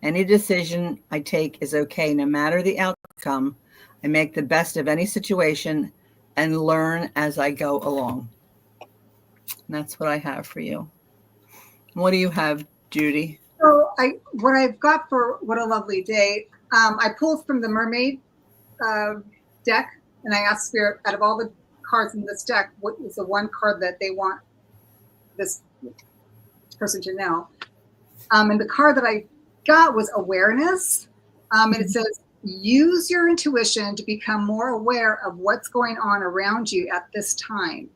Any decision I take is okay, no matter the outcome. I make the best of any situation and learn as I go along. And that's what I have for you. What do you have, Judy? So what I've got for What a Lovely Day, I pulled from the Mermaid deck, and I asked Spirit, out of all the cards in this deck, what is the one card that they want this person to know? And the card that I got was awareness. And it says, use your intuition to become more aware of what's going on around you at this time.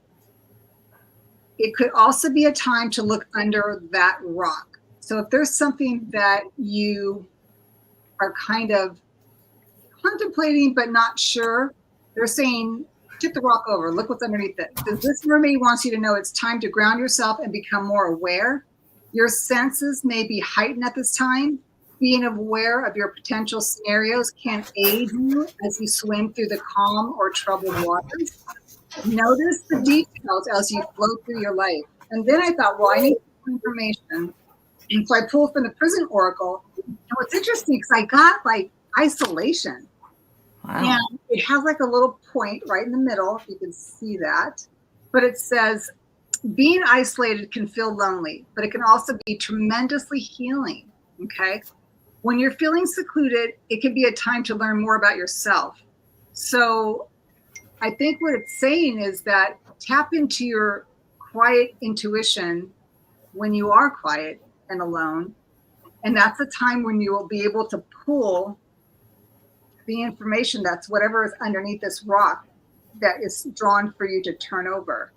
It could also be a time to look under that rock. So if there's something that you are kind of contemplating but not sure, they're saying, tip the rock over, look what's underneath it. This mermaid wants you to know it's time to ground yourself and become more aware. Your senses may be heightened at this time. Being aware of your potential scenarios can aid you as you swim through the calm or troubled waters. Notice the details as you flow through your life. And then I thought, well, I need some information. And so I pulled from the Prison Oracle. And what's interesting, because I got like isolation. Wow. And it has like a little point right in the middle, if you can see that. But it says, being isolated can feel lonely, but it can also be tremendously healing. Okay. When you're feeling secluded, it can be a time to learn more about yourself. So I think what it's saying is that tap into your quiet intuition when you are quiet and alone. And that's a time when you will be able to pull the information that's whatever is underneath this rock that is drawn for you to turn over.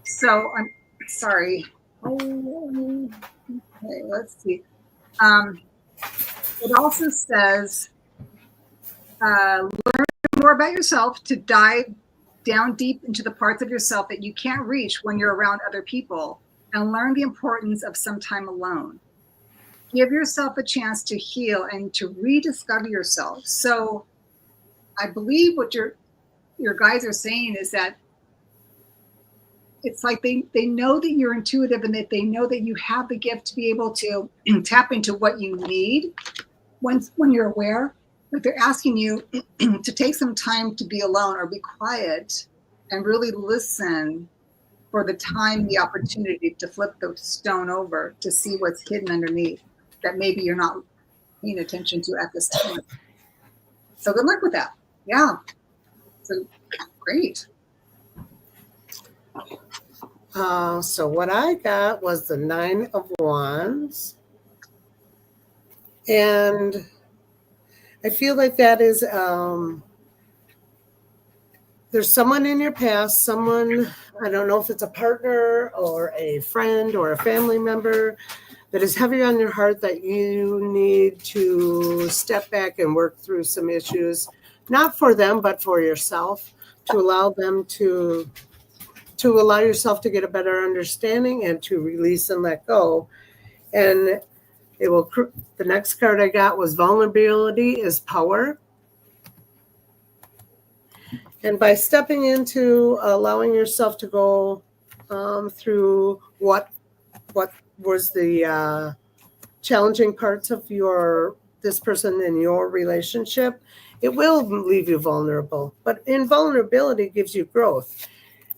So I'm sorry. Okay, let's see. It also says, learn more about yourself, to dive down deep into the parts of yourself that you can't reach when you're around other people, and learn the importance of some time alone. Give yourself a chance to heal and to rediscover yourself. So I believe what your guys are saying is that it's like they know that you're intuitive and that they know that you have the gift to be able to tap into what you need when you're aware. But they're asking you to take some time to be alone or be quiet and really listen for the time, the opportunity to flip the stone over to see what's hidden underneath that maybe you're not paying attention to at this time. So good luck with that. Yeah. So great. So what I got was the 9 of Wands. And I feel like that is, there's someone in your past, someone, I don't know if it's a partner or a friend or a family member that is heavy on your heart that you need to step back and work through some issues, not for them, but for yourself, to allow them to allow yourself to get a better understanding and to release and let go. And it will, the next card I got was vulnerability is power. And by stepping into allowing yourself to go through what was the challenging parts of this person in your relationship, it will leave you vulnerable. But invulnerability gives you growth.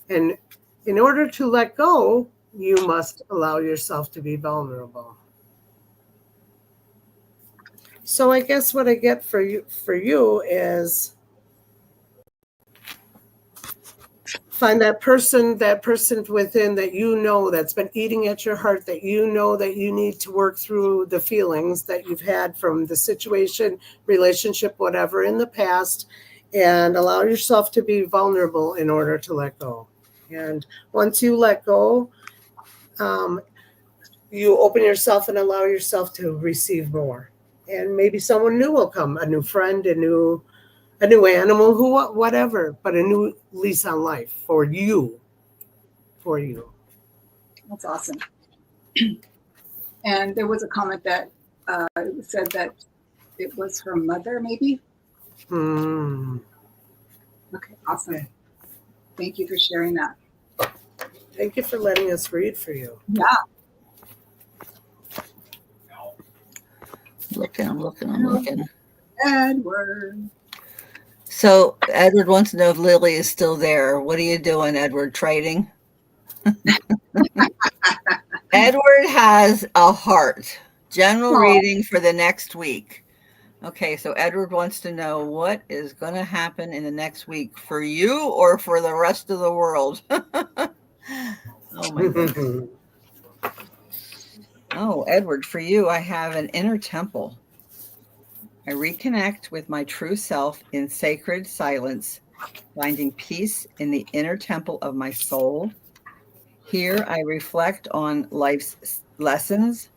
And in order to let go, you must allow yourself to be vulnerable. So I guess what I get for you is find that person within that you know that's been eating at your heart, that you know that you need to work through the feelings that you've had from the situation, relationship, whatever in the past, and allow yourself to be vulnerable in order to let go. And once you let go, you open yourself and allow yourself to receive more. And maybe someone new will come, a new friend, a new animal, whatever, but a new lease on life for you. That's awesome. And there was a comment that said that it was her mother, maybe? Okay, awesome. Okay. Thank you for sharing that. Thank you for letting us read for you. Yeah. I'm looking. Edward. So Edward wants to know if Lily is still there. What are you doing, Edward? Trading? Edward has a heart. General reading for the next week. Okay, so Edward wants to know what is going to happen in the next week for you or for the rest of the world. Oh my goodness. Oh, Edward, for you, I have an inner temple. I reconnect with my true self in sacred silence, finding peace in the inner temple of my soul. Here, I reflect on life's lessons,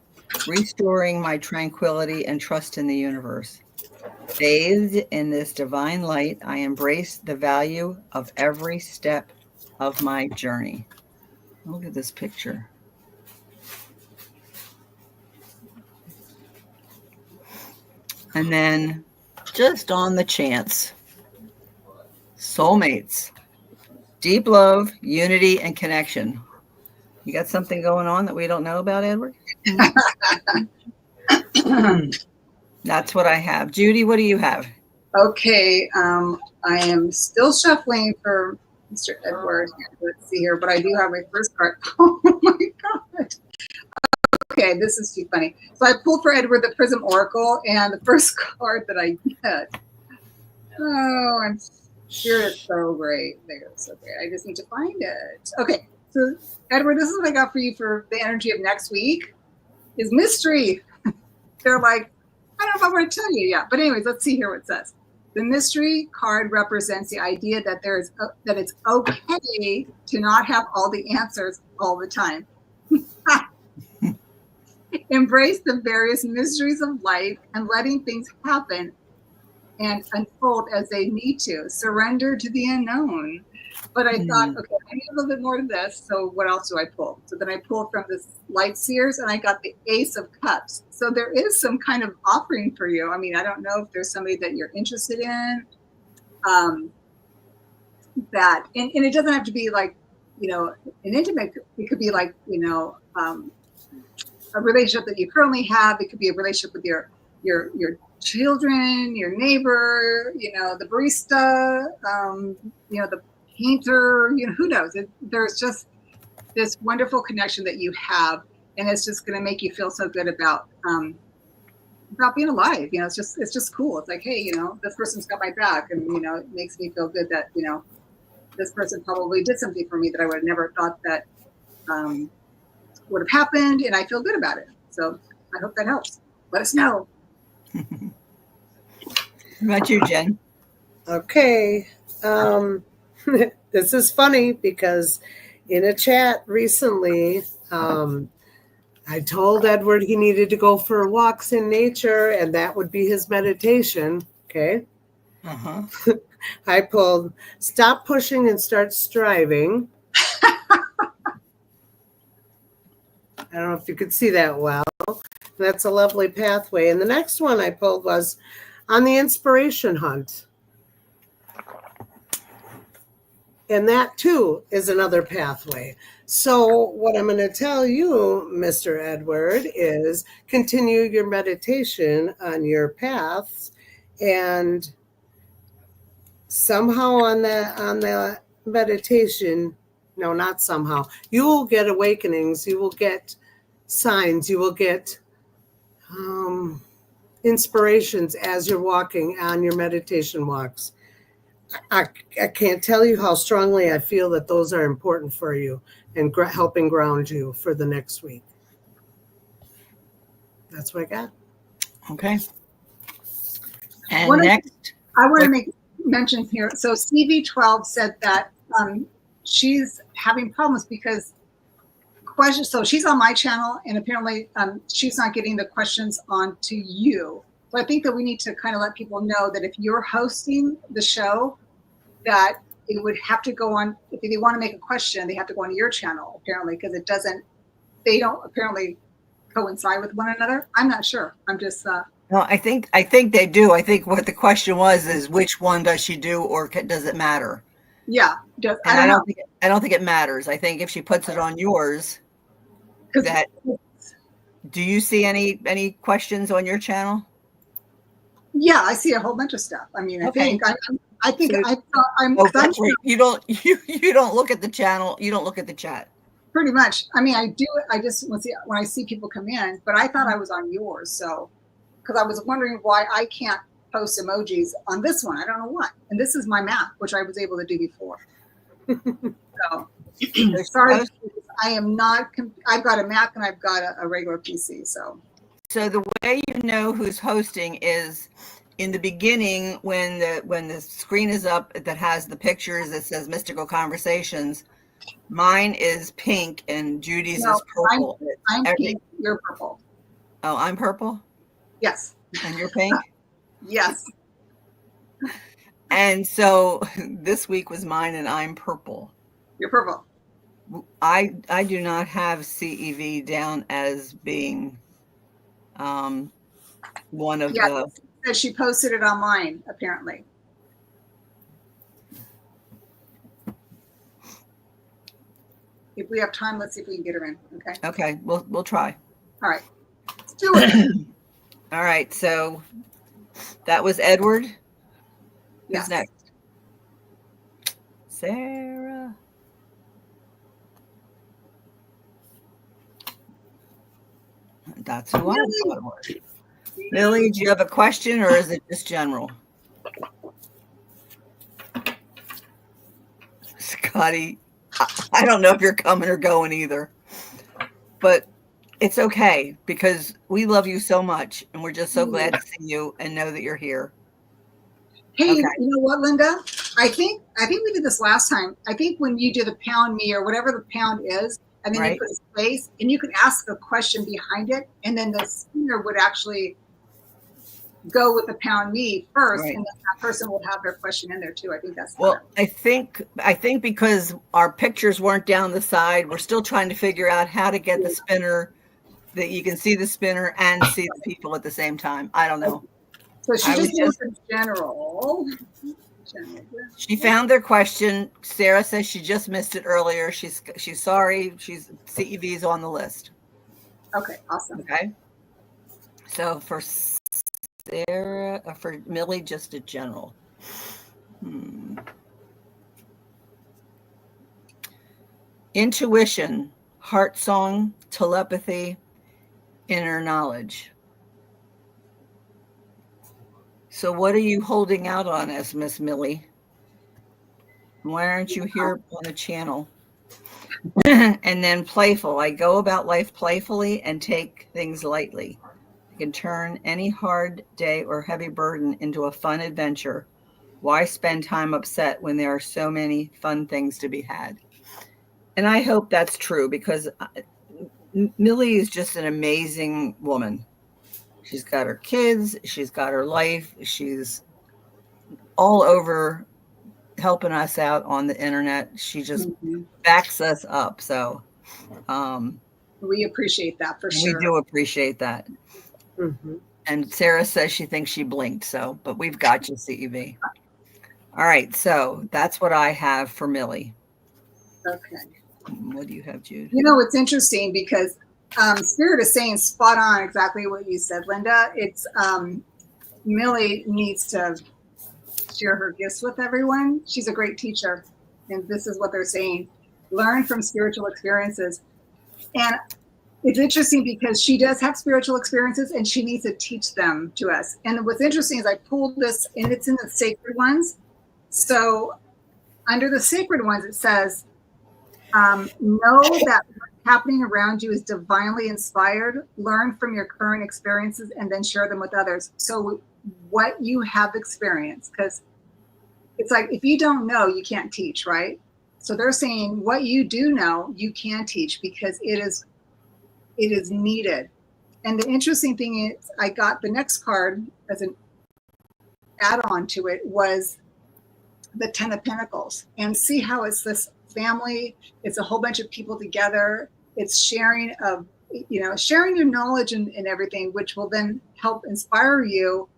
restoring my tranquility and trust in the universe. Bathed in this divine light, I embrace the value of every step of my journey. Look at this picture. And then, just on the chance, soulmates, deep love, unity, and connection. You got something going on that we don't know about, Edward? That's what I have. Judy, what do you have? Okay, I am still shuffling for Mr. Edward. Let's see here, but I do have my first card. Oh my God. Okay, this is too funny. So I pulled for Edward the Prism Oracle, and the first card that I get. Oh, I'm sure it's so great. There, so great. I just need to find it. Okay, so Edward, this is what I got for you for the energy of next week. Is mystery. They're like, I don't know if I'm going to tell you yet, but anyways, let's see here what it says. The mystery card represents the idea that that it's okay to not have all the answers all the time. Embrace the various mysteries of life and letting things happen and unfold as they need to. Surrender to the unknown. But I thought, okay, I need a little bit more to this. So what else do I pull? So then I pulled from this Light Seers, and I got the Ace of Cups. So there is some kind of offering for you. I mean, I don't know if there's somebody that you're interested in. And it doesn't have to be like an intimate, it could be like, a relationship that you currently have. It could be a relationship with your children, your neighbor, the barista, the painter, who knows? There's just this wonderful connection that you have, and it's just going to make you feel so good about being alive. It's just cool. It's like, hey, this person's got my back, and it makes me feel good that this person probably did something for me that I would have never thought that would have happened, and I feel good about it. So I hope that helps. Let us know. How about you, Jen? Okay. This is funny because in a chat recently, I told Edward he needed to go for walks in nature, and that would be his meditation. Okay. Uh-huh. I pulled stop pushing and start striving. I don't know if you could see that well. That's a lovely pathway. And the next one I pulled was on the inspiration hunt. And that too is another pathway. So what I'm going to tell you, Mr. Edward, is continue your meditation on your paths, and somehow on the meditation, no, not somehow, you will get awakenings, you will get signs, you will get inspirations as you're walking on your meditation walks. I can't tell you how strongly I feel that those are important for you and helping ground you for the next week. That's what I got. Okay. And next, I want to make mention here. So CV12 said that she's having problems because questions. So she's on my channel, and apparently she's not getting the questions onto you. So I think that we need to kind of let people know that if you're hosting the show, that it would have to go on. If they want to make a question, they have to go on your channel, apparently, because they don't apparently coincide with one another. I'm not sure. I'm just. No, I think they do. I think what the question was is which one does she do, or does it matter? Yeah. I don't think it matters. I think if she puts it on yours, that. Do you see any questions on your channel? Yeah, I see a whole bunch of stuff. I mean, Okay. I think I'm. Oh, that's right. You don't look at the channel. You don't look at the chat. Pretty much. I mean, I do. I just when I see people come in, but I thought I was on yours, so because I was wondering why I can't post emojis on this one. I don't know why. And this is my Mac, which I was able to do before. So sorry, I am not. I've got a Mac and I've got a regular PC. So the way you know who's hosting is in the beginning when the screen is up that has the pictures that says Mystical Conversations. Mine is pink and Judy's is purple. I'm pink. You're purple. Oh, I'm purple? Yes. And you're pink? Yes. And so this week was mine and I'm purple. You're purple. I do not have CEV down as being one of the. She posted it online, apparently. If we have time, let's see if we can get her in. Okay. Okay, we'll try. All right, let's do it. All right, so that was Edward. Yes. Who's next? Sarah. That's who I thought it was. Lily, do you have a question or is it just general? Scotty, I don't know if you're coming or going either, but it's okay because we love you so much and we're just so glad to see you and know that you're here. Hey, okay. You know what, Linda? I think we did this last time. I think when you do the pound me or whatever the pound is, and then you put a space and you can ask a question behind it, and then the speaker would actually go with the pound me first, and then that person will have their question in there too. I think that's well. I think because our pictures weren't down the side, we're still trying to figure out how to get the spinner that you can see the spinner and see the people at the same time. I don't know. So she just in general. She found their question. Sarah says she just missed it earlier. She's sorry. CEV's on the list. Okay, awesome. Okay. So for Sarah, for Millie, just a general. Intuition, heart song, telepathy, inner knowledge. So what are you holding out on us, Miss Millie? Why aren't you here on the channel? And then playful. I go about life playfully and take things lightly. I can turn any hard day or heavy burden into a fun adventure. Why spend time upset when there are so many fun things to be had? And I hope that's true, because Millie is just an amazing woman. She's got her kids. She's got her life. She's all over helping us out on the internet. She just backs us up. So we appreciate that for sure. We do appreciate that. Mm-hmm. And Sarah says she thinks she blinked. So, but we've got you, CEV. All right. So that's what I have for Millie. Okay. What do you have, Jude? You know, it's interesting because Spirit is saying spot on exactly what you said, Linda. It's Millie needs to share her gifts with everyone. She's a great teacher. And this is what they're saying. Learn from spiritual experiences. And it's interesting because she does have spiritual experiences and she needs to teach them to us. And what's interesting is I pulled this, and it's in the sacred ones. So under the sacred ones, it says, know that what's happening around you is divinely inspired. Learn from your current experiences and then share them with others. So what you have experienced, because it's like, if you don't know, you can't teach, right? So they're saying what you do know, you can teach, because it is needed. And the interesting thing is, I got the next card as an add-on to it was the 10 of Pentacles. And see how it's this family, it's a whole bunch of people together. It's sharing of, sharing your knowledge and everything, which will then help inspire you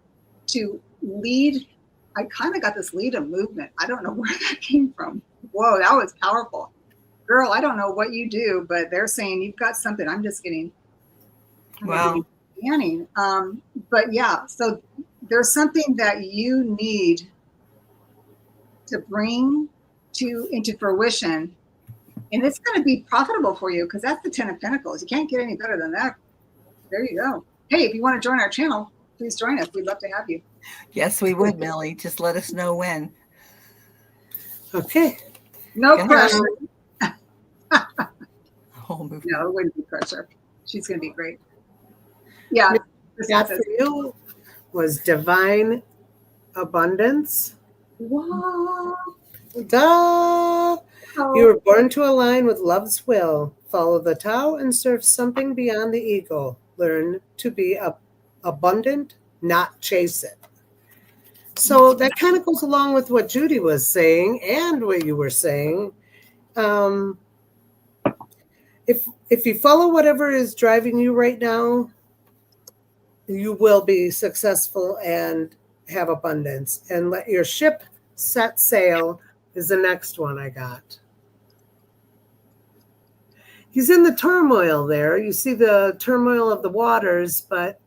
to lead. I kind of got this lead a movement. I don't know where that came from. Whoa, that was powerful. Girl, I don't know what you do, but they're saying you've got something. I'm just getting, wow. Scanning. But yeah, so there's something that you need to bring into fruition, and it's going to be profitable for you, because that's the 10 of Pentacles. You can't get any better than that. There you go. Hey, if you want to join our channel, please join us. We'd love to have you. Yes, we would, Millie. Just let us know when. Okay. No pressure. No, it wouldn't be pressure. She's going to be great. Yeah. That for you was divine abundance. Wow. Duh. Oh. You were born to align with love's will. Follow the Tao and serve something beyond the ego. Learn to be abundant, not chase it. So that kind of goes along with what Judy was saying and what you were saying. If you follow whatever is driving you right now, you will be successful and have abundance. And let your ship set sail is the next one I got. He's in the turmoil there. You see the turmoil of the waters, but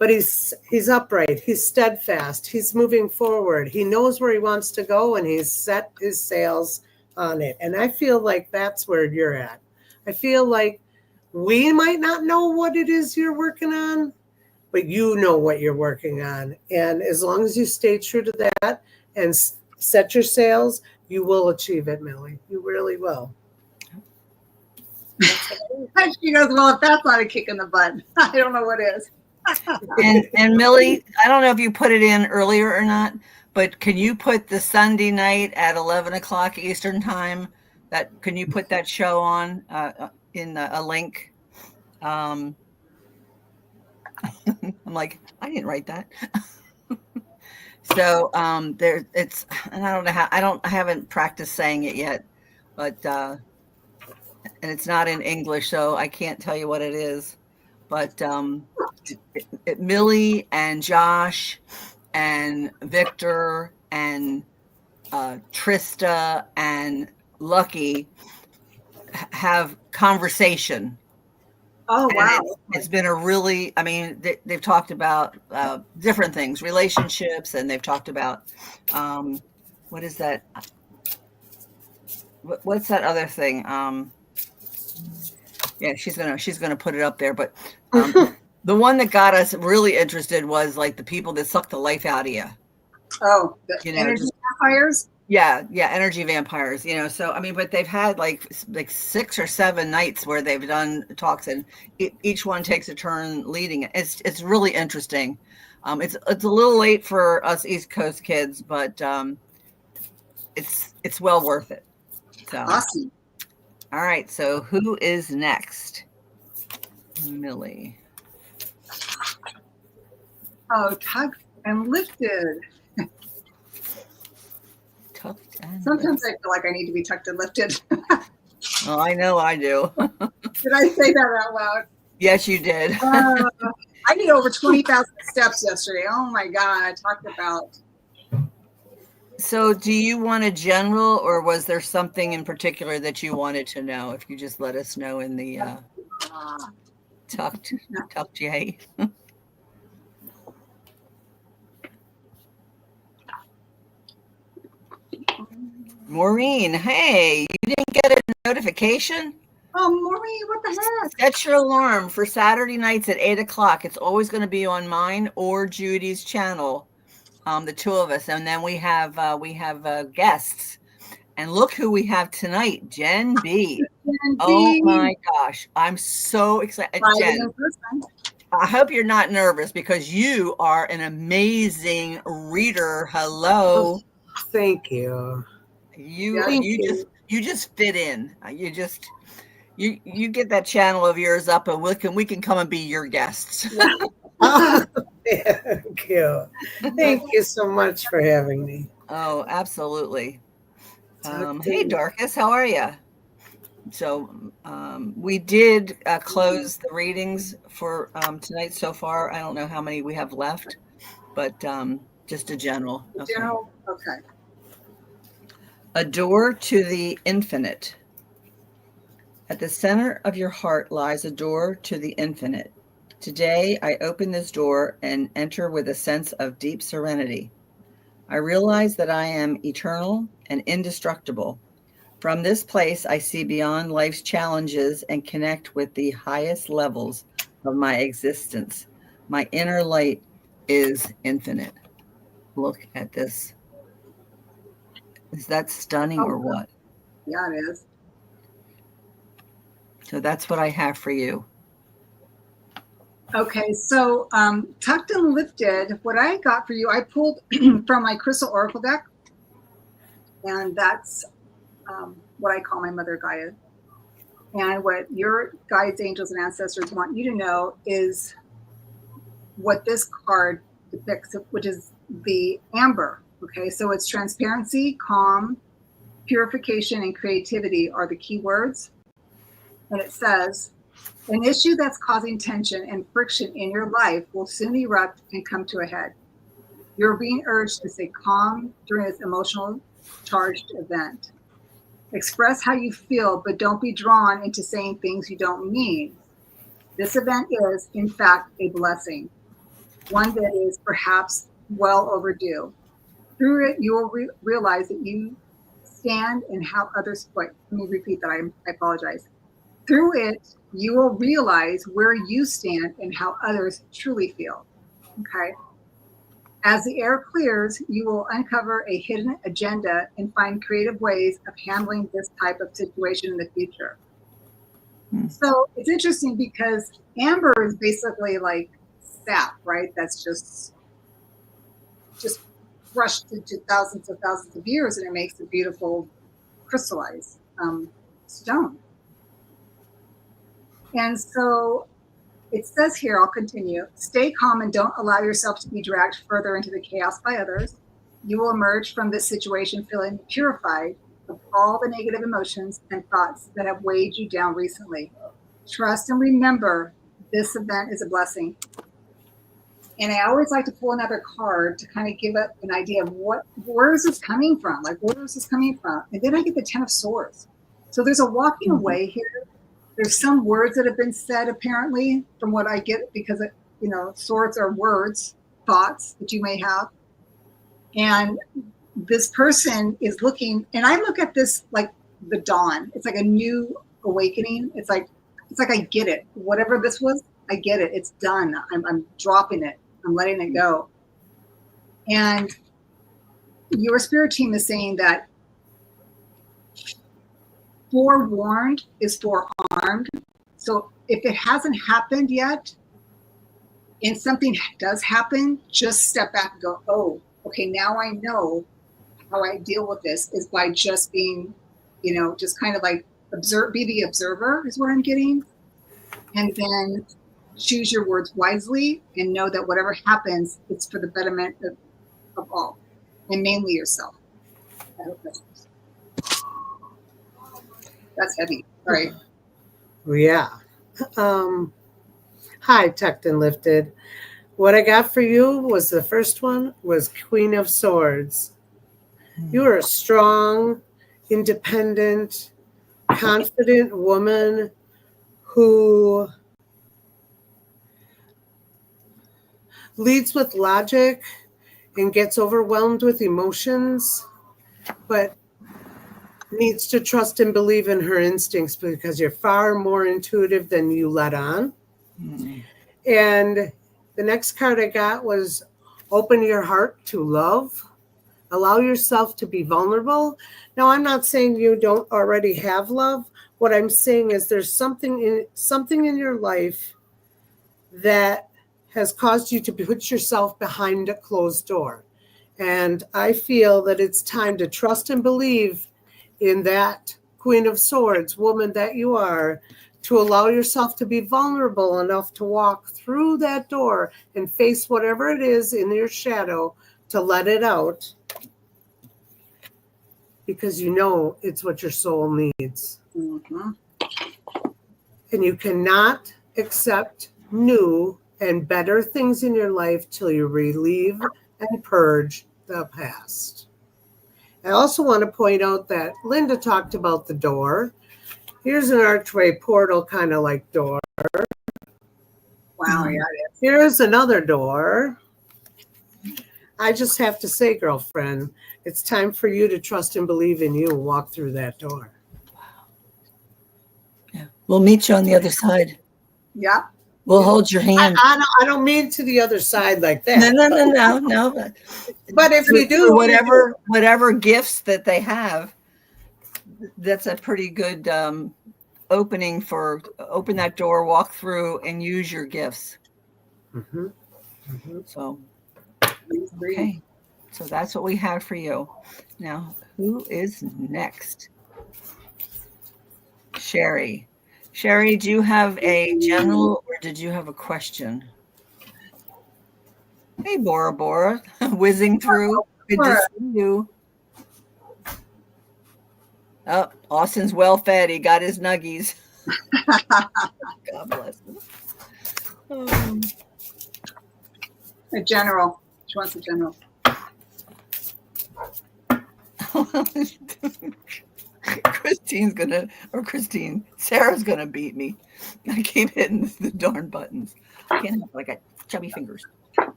he's upright. He's steadfast. He's moving forward. He knows where he wants to go, and he's set his sails on it. And I feel like that's where you're at. I feel like we might not know what it is you're working on, but you know what you're working on. And as long as you stay true to that and set your sails, you will achieve it, Millie. You really will. She goes, well, if that's not a kick in the butt, I don't know what is. and Millie, I don't know if you put it in earlier or not, but can you put the Sunday night at 11 o'clock Eastern time? Can you put that show on in a link? I'm like, I didn't write that. So there, it's, and I don't know how, I haven't practiced saying it yet, but and it's not in English, so I can't tell you what it is. But Millie and Josh and Victor and Trista and Lucky have conversation. Oh, wow. It's been a really, I mean, they've talked about different things, relationships, and they've talked about, what is that? What's that other thing? Yeah, she's gonna put it up there. But the one that got us really interested was like the people that suck the life out of you. Oh, the energy vampires? Yeah, energy vampires, so I mean, but they've had like 6 or 7 nights where they've done talks, and each one takes a turn leading it. It's really interesting. It's a little late for us East Coast kids, but it's well worth it. So awesome. All right, so who is next? Millie. Oh, tucked and lifted. Sometimes I feel like I need to be tucked and lifted. Well, I know I do. Did I say that out loud? Yes, you did. I did over 20,000 steps yesterday. Oh my God, I talked about. So do you want a general, or was there something in particular that you wanted to know? If you just let us know in the tucked J. Maureen, hey, you didn't get a notification? Oh, Maureen, what the heck? Set your alarm for Saturday nights at 8 o'clock. It's always going to be on mine or Judy's channel, the two of us. And then we have guests. And look who we have tonight, Jen B. Oh my gosh, I'm so excited. Jen, I hope you're not nervous because you are an amazing reader. Hello. Thank you. You just fit in. You get that channel of yours up, and we can come and be your guests. Thank you. Thank you so much for having me. Oh, absolutely. Hey, Dorcas, how are you? So we did close the readings for tonight so far. I don't know how many we have left, but just a general. Okay. General, okay. A door to the infinite. At the center of your heart lies a door to the infinite. Today, I open this door and enter with a sense of deep serenity. I realize that I am eternal and indestructible. From this place, I see beyond life's challenges and connect with the highest levels of my existence. My inner light is infinite. Look at this. Is that stunning or what? Yeah, it is. So that's what I have for you. Okay, so tucked and lifted, what I got for you, I pulled from my Crystal Oracle deck. And that's what I call my Mother Gaia. And what your guides, angels, and ancestors want you to know is what this card depicts, which is the amber. Okay, so it's transparency, calm, purification, and creativity are the key words. And it says, an issue that's causing tension and friction in your life will soon erupt and come to a head. You're being urged to stay calm during this emotional charged event. Express how you feel, but don't be drawn into saying things you don't mean. This event is, in fact, a blessing, one that is perhaps well overdue. Through it, you will realize that you stand and how others, wait, let me repeat that, I apologize. Through it, you will realize where you stand and how others truly feel, okay? As the air clears, you will uncover a hidden agenda and find creative ways of handling this type of situation in the future. So it's interesting because amber is basically like sap, right? That's just brushed into thousands of years, and it makes a beautiful crystallized stone. And so it says here, I'll continue, stay calm and don't allow yourself to be dragged further into the chaos by others. You will emerge from this situation feeling purified of all the negative emotions and thoughts that have weighed you down recently. Trust and remember, this event is a blessing. And I always like to pull another card to kind of give it an idea of where is this coming from? Like, where is this coming from? And then I get the 10 of Swords. So there's a walking away here. There's some words that have been said, apparently, from what I get, because, swords are words, thoughts that you may have. And this person is looking, and I look at this like the dawn. It's like a new awakening. It's like I get it. Whatever this was, I get it. It's done. I'm dropping it. I'm letting it go. And your spirit team is saying that forewarned is forearmed. So if it hasn't happened yet and something does happen, just step back and go, oh, okay, now I know how I deal with this is by just being, just kind of like be the observer is what I'm getting. And then choose your words wisely and know that whatever happens, it's for the betterment of all, and mainly yourself. I hope that's heavy. All right. Yeah. Hi, Tucked and Lifted. What I got for you was the first one was Queen of Swords. You are a strong, independent, confident woman who leads with logic and gets overwhelmed with emotions, but needs to trust and believe in her instincts because you're far more intuitive than you let on. And the next card I got was open your heart to love. Allow yourself to be vulnerable. Now, I'm not saying you don't already have love. What I'm saying is there's something in your life that has caused you to put yourself behind a closed door. And I feel that it's time to trust and believe in that Queen of Swords, woman that you are, to allow yourself to be vulnerable enough to walk through that door and face whatever it is in your shadow, to let it out, because you know it's what your soul needs. Mm-hmm. And you cannot accept new and better things in your life till you relieve and purge the past. I also want to point out that Linda talked about the door. Here's an archway portal, kind of like door. Wow, yeah. Here's another door. I just have to say, girlfriend, it's time for you to trust and believe in you and walk through that door. Yeah. We'll meet you on the other side. Yeah. We'll hold your hand. I don't mean to the other side like that. No. But if you do, for whatever gifts that they have, that's a pretty good opening for open that door, walk through, and use your gifts. Mm-hmm. Mm-hmm. So, okay. So that's what we have for you. Now, who is next? Sherry. Sherry, do you have a general or did you have a question? Hey, Bora Bora, whizzing through. Good to see you. Oh, Austin's well fed. He got his nuggies. God bless him. A general. She wants a general. Sarah's gonna beat me. I keep hitting the darn buttons. I can't help it. I got chubby fingers.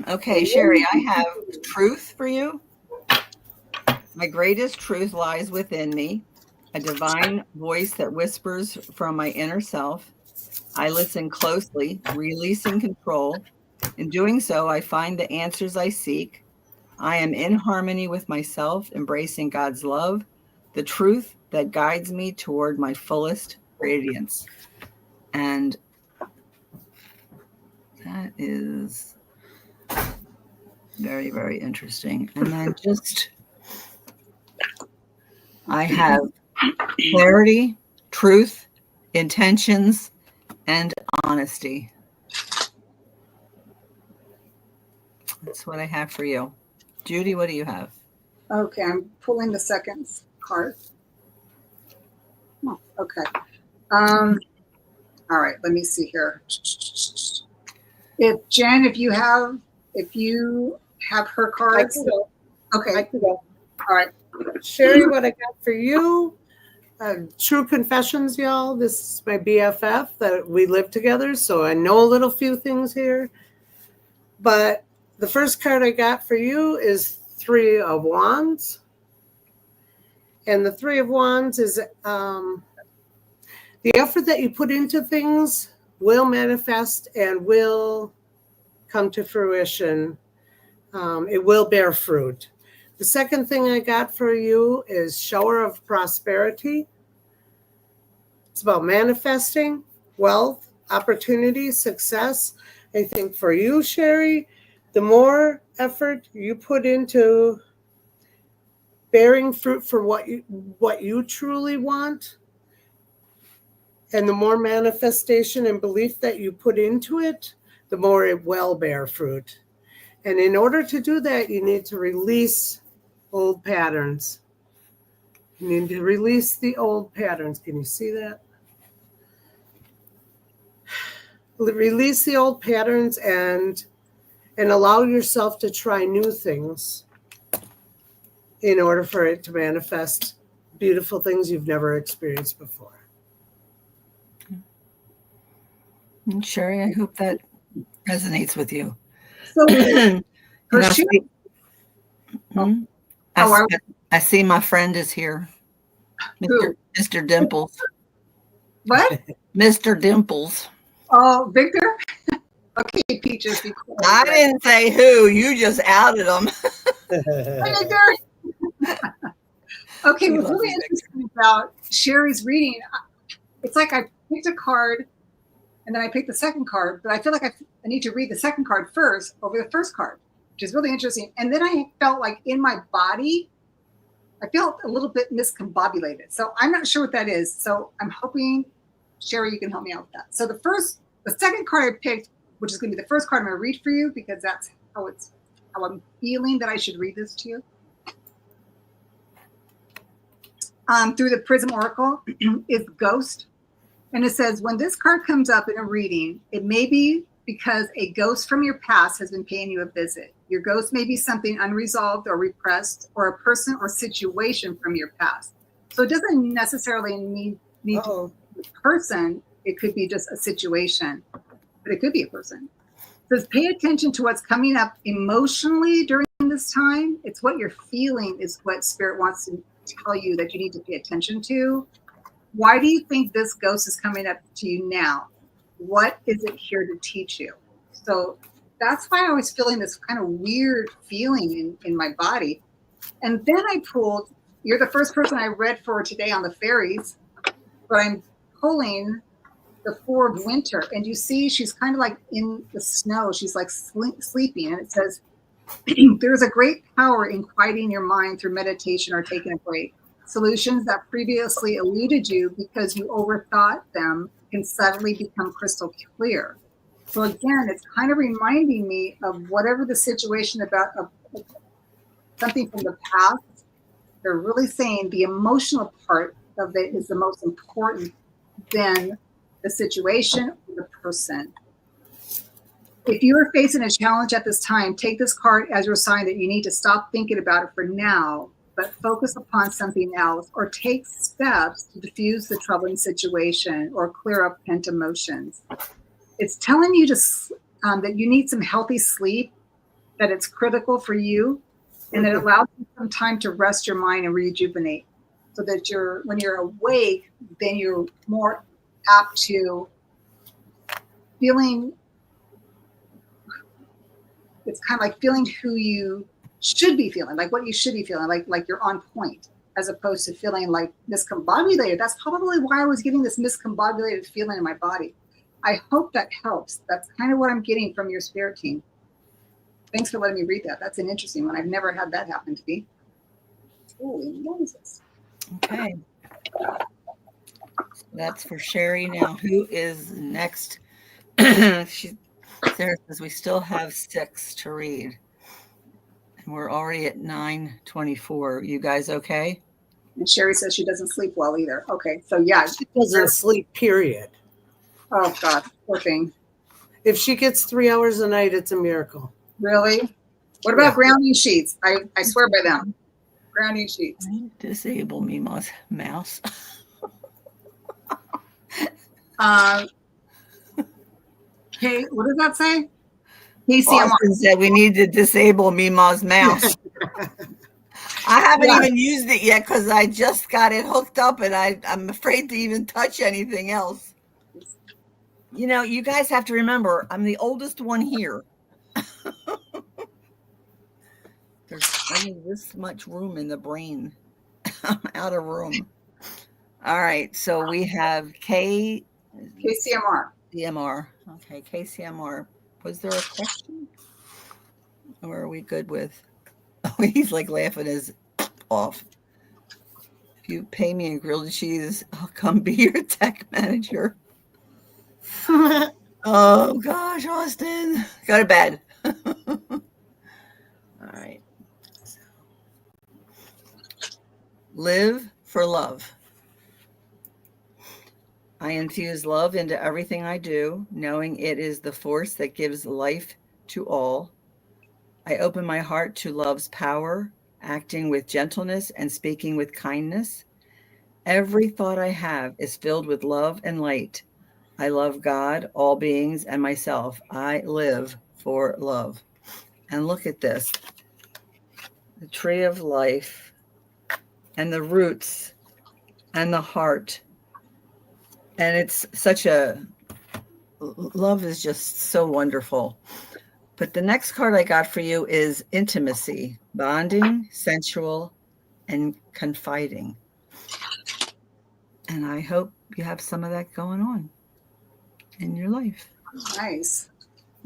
Okay, Sherry, I have truth for you. My greatest truth lies within me, a divine voice that whispers from my inner self. I listen closely, releasing control. In doing so, I find the answers I seek. I am in harmony with myself, embracing God's love, the truth that guides me toward my fullest radiance. And that is very, very interesting. And then I have clarity, truth, intentions, and honesty. That's what I have for you. Judy, what do you have? Okay, I'm pulling the second card. Oh, okay. All right, let me see here. If Jen, if you have her I cards, can go. okay, I can go. all right. Sherry, what I got for you, true confessions, y'all. This is my BFF that we live together, so I know a little few things here. But the first card I got for you is Three of Wands. And the Three of Wands is the effort that you put into things will manifest and will come to fruition. It will bear fruit. The second thing I got for you is Shower of Prosperity. It's about manifesting wealth, opportunity, success. I think for you, Sherry, the more effort you put into bearing fruit for what you truly want, and the more manifestation and belief that you put into it, the more it will bear fruit. And in order to do that, you need to release old patterns. You need to release the old patterns. Can you see that? Release the old patterns and allow yourself to try new things in order for it to manifest beautiful things you've never experienced before. Sherry, I hope that resonates with you. So And her I shoe. see- Hmm? I see my friend is here. Who? Mr. Dimples. What? Mr. Dimples. Oh, Victor. Okay, Peaches. Be quiet. I didn't say who. You just outed him. Hi, Victor. Okay, We what's love really you, Victor. interesting about Sherry's reading, it's like I picked a card and then I picked the second card, but I feel like I need to read the second card first over the first card, which is really interesting. And then I felt like in my body, I felt a little bit miscombobulated. So I'm not sure what that is. So I'm hoping, Sherry, you can help me out with that. So the second card I picked, which is going to be the first card I'm going to read for you because that's how I'm feeling that I should read this to you. Through the Prism Oracle is Ghost. And it says, when this card comes up in a reading, it may be because a ghost from your past has been paying you a visit. Your ghost may be something unresolved or repressed, or a person or situation from your past. So it doesn't necessarily need to be a person. It could be just a situation, but it could be a person. It says, pay attention to what's coming up emotionally during this time. It's what you're feeling is what Spirit wants to tell you that you need to pay attention to. Why do you think this ghost is coming up to you now? What is it here to teach you? So that's why I was feeling this kind of weird feeling in my body. And then I pulled, you're the first person I read for today on the fairies, but I'm pulling the Four of Winter. And you see, she's kind of like in the snow. She's like sleeping. And it says, there's a great power in quieting your mind through meditation or taking a break. Solutions that previously eluded you because you overthought them can suddenly become crystal clear. So again, it's kind of reminding me of whatever the situation about something from the past. They're really saying the emotional part of it is the most important than the situation or the person. If you are facing a challenge at this time, take this card as your sign that you need to stop thinking about it for now, but focus upon something else, or take steps to diffuse the troubling situation or clear up pent emotions. It's telling you to that you need some healthy sleep, that it's critical for you, and it allows you some time to rest your mind and rejuvenate, so that when you're awake, then you're more apt to feeling. It's kind of like feeling who you should be feeling, like what you should be feeling, like you're on point, as opposed to feeling like miscombobulated. That's probably why I was getting this miscombobulated feeling in my body. I hope that helps. That's kind of what I'm getting from your spirit team. Thanks for letting me read that. That's an interesting one. I've never had that happen to me. Holy Moses. Okay. That's for Sherry. Now, who is next? Sarah says we still have 6 to read. And we're already at 9:24. You guys okay? And Sherry says she doesn't sleep well either. Okay, so yeah. She doesn't sleep, period. Oh God, poor thing. If she gets 3 hours a night, it's a miracle. Really? What about grounding sheets? I swear by them. Grounding sheets. Disable Mima's mouse. Okay, what does that say? KCMR. Austin said we need to disable Mima's mouse. I haven't even used it yet because I just got it hooked up and I'm afraid to even touch anything else. You know, you guys have to remember, I'm the oldest one here. There's only this much room in the brain. I'm out of room. All right, so we have KCMR. KCMR. Okay, KCMR. Was there a question? Or are we good with? Oh, he's like laughing his off. If you pay me in grilled cheese, I'll come be your tech manager. Oh gosh, Austin. Go to bed. All right. Live for love. I infuse love into everything I do, knowing it is the force that gives life to all. I open my heart to love's power, acting with gentleness and speaking with kindness. Every thought I have is filled with love and light. I love God, all beings, and myself. I live for love. And look at this. The tree of life and the roots and the heart. And it's such a, love is just so wonderful. But the next card I got for you is intimacy, bonding, sensual, and confiding. And I hope you have some of that going on in your life. Nice.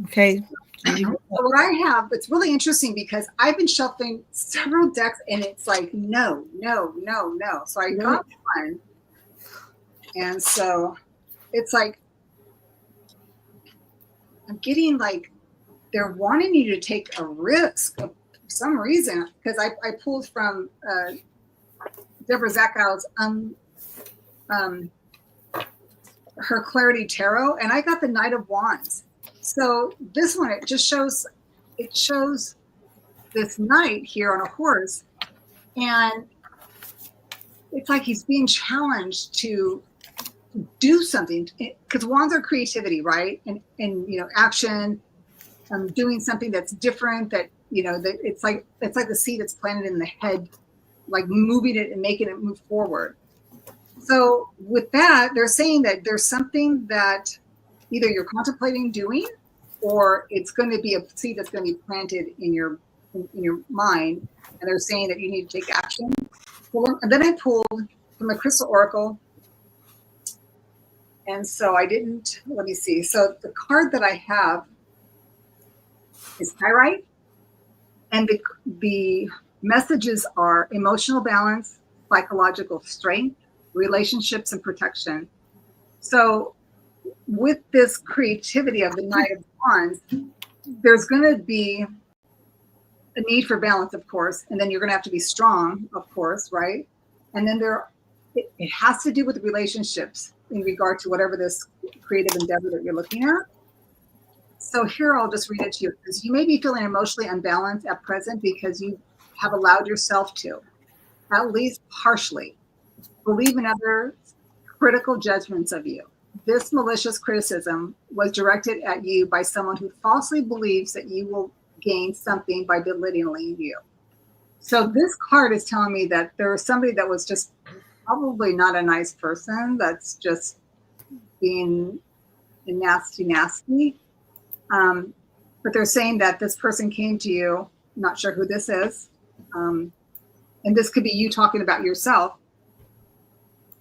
Okay. So what I have, it's really interesting because I've been shuffling several decks and it's like, no. So I got one. And so it's like, I'm getting like, they're wanting you to take a risk for some reason. Because I pulled from Deborah Zackow's her Clarity Tarot, and I got the Knight of Wands. So this one, it shows this knight here on a horse, and it's like he's being challenged to do something, because wands are creativity, right? And action, doing something that's different, that that it's like the seed that's planted in the head, like moving it and making it move forward. So with that, they're saying that there's something that either you're contemplating doing, or it's going to be a seed that's going to be planted in your mind, and they're saying that you need to take action. And then I pulled from the Crystal Oracle, and so I didn't. Let me see. So the card that I have is Pyrite, and the messages are emotional balance, psychological strength, relationships, and protection. So with this creativity of the Knight of Wands, there's going to be a need for balance, of course, and then you're going to have to be strong, of course, right? And then it has to do with relationships in regard to whatever this creative endeavor that you're looking at. So here, I'll just read it to you, because you may be feeling emotionally unbalanced at present because you have allowed yourself to, at least partially, believe in other critical judgments of you. This malicious criticism was directed at you by someone who falsely believes that you will gain something by belittling you. So this card is telling me that there was somebody that was just probably not a nice person, that's just being nasty. But they're saying that this person came to you, not sure who this is, and this could be you talking about yourself,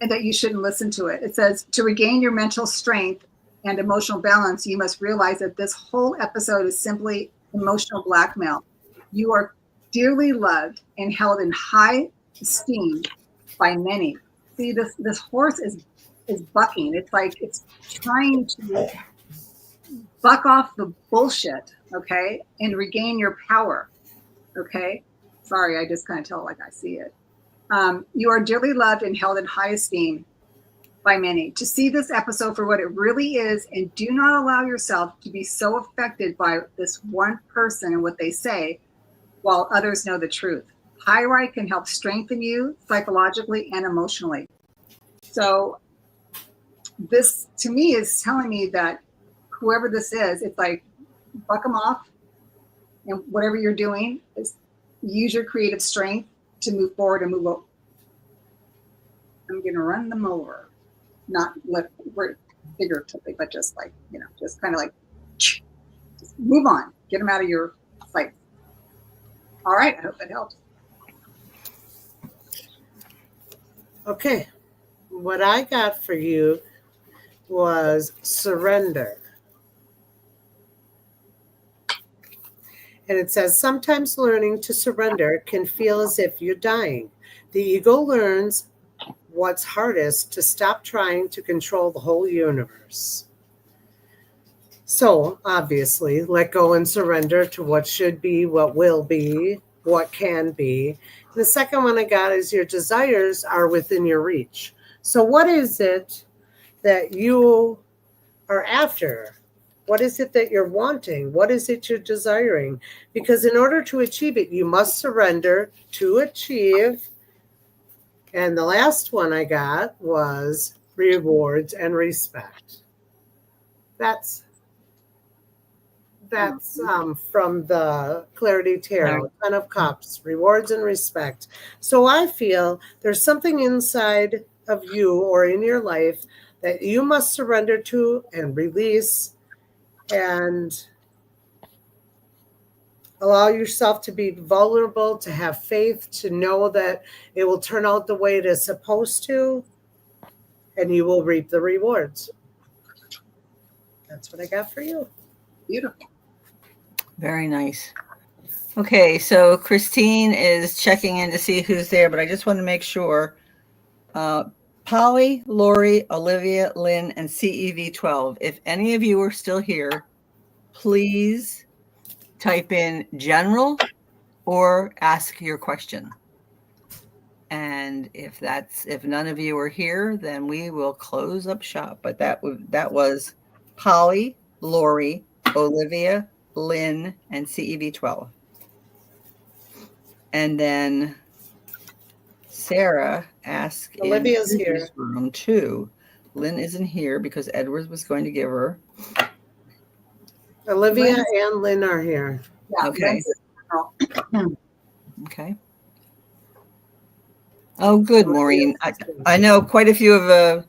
and that you shouldn't listen to it. It says, to regain your mental strength and emotional balance, you must realize that this whole episode is simply emotional blackmail. You are dearly loved and held in high esteem by many. See, this horse is bucking. It's like it's trying to buck off the bullshit, okay, and regain your power, okay? Sorry, I just kind of tell it like I see it. You are dearly loved and held in high esteem by many. To see this episode for what it really is, and do not allow yourself to be so affected by this one person and what they say, while others know the truth. Pyrite can help strengthen you psychologically and emotionally. So this, to me, is telling me that whoever this is, it's like, buck them off, and whatever you're doing, is use your creative strength to move forward and move over. I'm going to run them over. Not figuratively, but just like, just kind of like, just move on. Get them out of your sight. All right. I hope that helps. Okay. What I got for you was surrender. And it says, sometimes learning to surrender can feel as if you're dying. The ego learns what's hardest to stop trying to control the whole universe. So, obviously, let go and surrender to what should be, what will be, what can be. And the second one I got is your desires are within your reach. So what is it that you are after? What is it that you're wanting? What is it you're desiring? Because in order to achieve it, you must surrender to achieve. And the last one I got was rewards and respect. That's from the Clarity Tarot, Ten of Cups, rewards and respect. So I feel there's something inside of you or in your life that you must surrender to and release, and allow yourself to be vulnerable, to have faith, to know that it will turn out the way it is supposed to, and you will reap the rewards. That's what I got for you. Beautiful. Very nice. Okay, so Christine is checking in to see who's there, but I just want to make sure. Polly, Lori, Olivia, Lynn, and CEV12. If any of you are still here, please type in general or ask your question. And if none of you are here, then we will close up shop. But that was Polly, Lori, Olivia, Lynn, and CEV12. And then Sarah asked Olivia's in here. Room 2. Lynn isn't here because Edward was going to give her. Olivia and Lynn are here. Yeah, okay. Okay. Oh, good, Maureen. I know quite a few have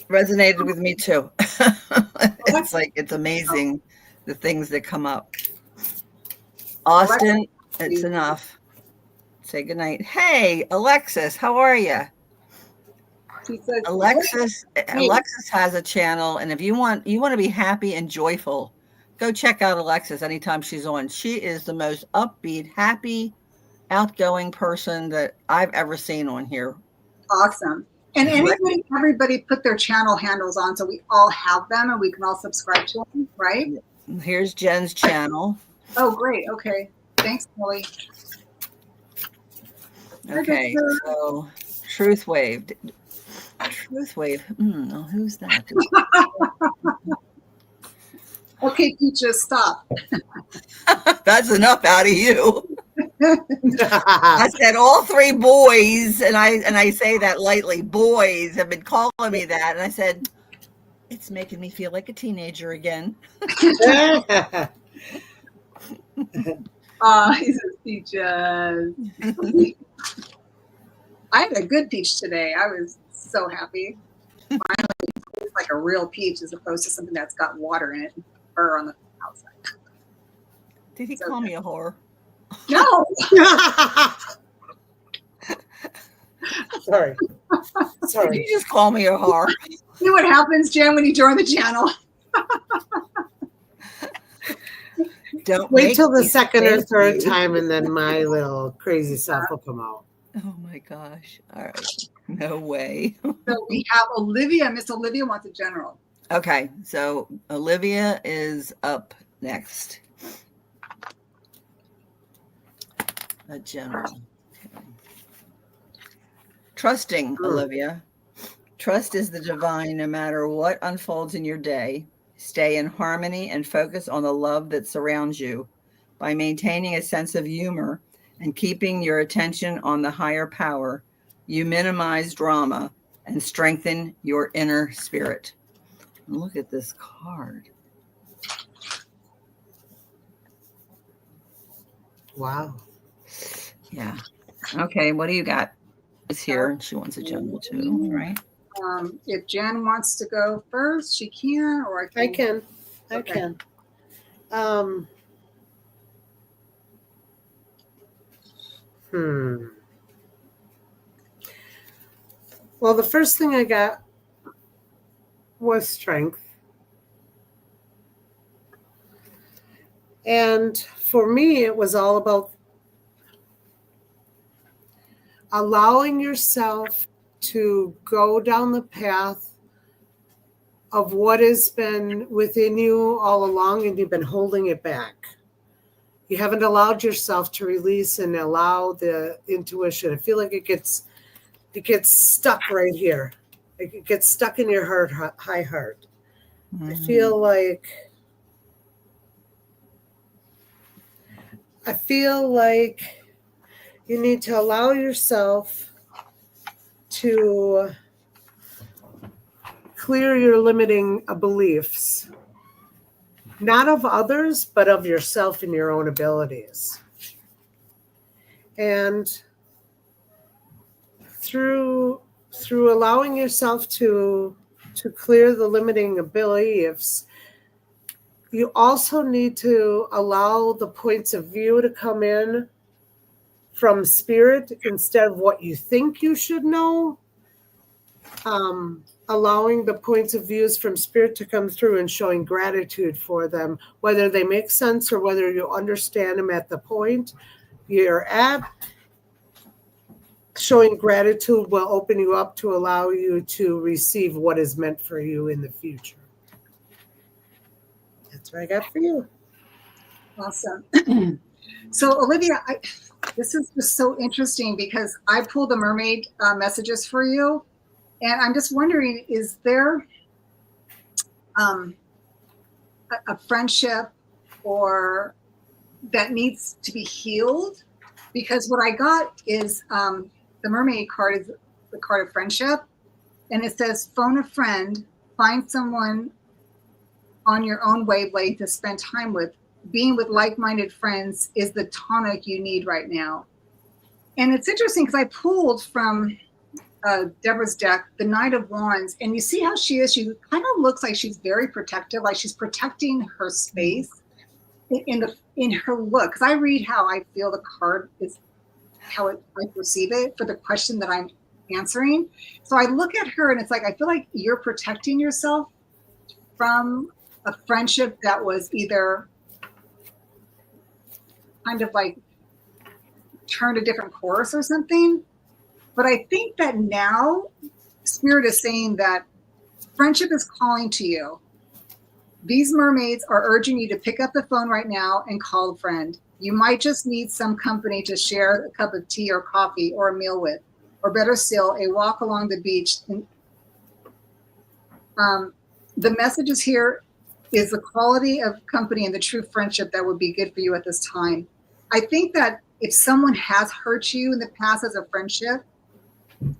resonated with me too. It's amazing the things that come up. Austin, it's enough. Say goodnight. Hey, Alexis, how are you? Alexis has a channel, and if you want to be happy and joyful, go check out Alexis anytime she's on. She is the most upbeat, happy, outgoing person that I've ever seen on here. Awesome. And everybody put their channel handles on so we all have them and we can all subscribe to them, right? Here's Jen's channel. Oh, great. Okay. Thanks, Molly. Okay, so Truth Wave. Who's that? Okay, Peaches, stop. That's enough out of you. I said all three boys, and I say that lightly. Boys have been calling me that, and I said it's making me feel like a teenager again. He says Peaches. I had a good peach today. I was so happy. Finally, it's like a real peach as opposed to something that's got water in it and fur on the outside. Did he call me a whore? No. Sorry. Did you just call me a whore? See what happens, Jen, when you join the channel. Don't wait till the second or third time, and then my little crazy self will come out. Oh my gosh. All right. No way. So we have Olivia. Miss Olivia wants a general. Okay. So Olivia is up next. A general. Okay. Trusting, Olivia. Trust is the divine no matter what unfolds in your day. Stay in harmony and focus on the love that surrounds you. By maintaining a sense of humor and keeping your attention on the higher power, you minimize drama and strengthen your inner spirit. Look at this card. Wow. Yeah. Okay, what do you got? Is here. She wants a general too, right? If Jen wants to go first, she can, or I can. Okay. Well, the first thing I got was strength. And for me, it was all about allowing yourself to go down the path of what has been within you all along, and you've been holding it back. You haven't allowed yourself to release and allow the intuition. I feel like it gets stuck right here. It gets stuck in your heart, high heart. I feel like you need to allow yourself to clear your limiting beliefs, not of others, but of yourself and your own abilities. And through allowing yourself to clear the limiting beliefs, you also need to allow the points of view to come in from spirit instead of what you think you should know. Allowing the points of views from spirit to come through and showing gratitude for them, whether they make sense or whether you understand them at the point you're at. Showing gratitude will open you up to allow you to receive what is meant for you in the future. That's what I got for you. Awesome. So, Olivia, this is just so interesting because I pulled the mermaid messages for you. And I'm just wondering, is there a friendship or that needs to be healed? Because what I got is the mermaid card is the card of friendship. And it says, phone a friend, find someone on your own wavelength to spend time with. Being with like-minded friends is the tonic you need right now. And it's interesting because I pulled from Deborah's deck, the Knight of Wands, and you see how she is. She kind of looks like she's very protective, like she's protecting her space in her look. Because I read how I feel the card is, how I perceive it for the question that I'm answering. So I look at her and it's like I feel like you're protecting yourself from a friendship that was either kind of like turned a different course or something. But I think that now Spirit is saying that friendship is calling to you. These mermaids are urging you to pick up the phone right now and call a friend. You might just need some company to share a cup of tea or coffee or a meal with, or better still, a walk along the beach. The messages here is the quality of company and the true friendship that would be good for you at this time. I think that if someone has hurt you in the past as a friendship,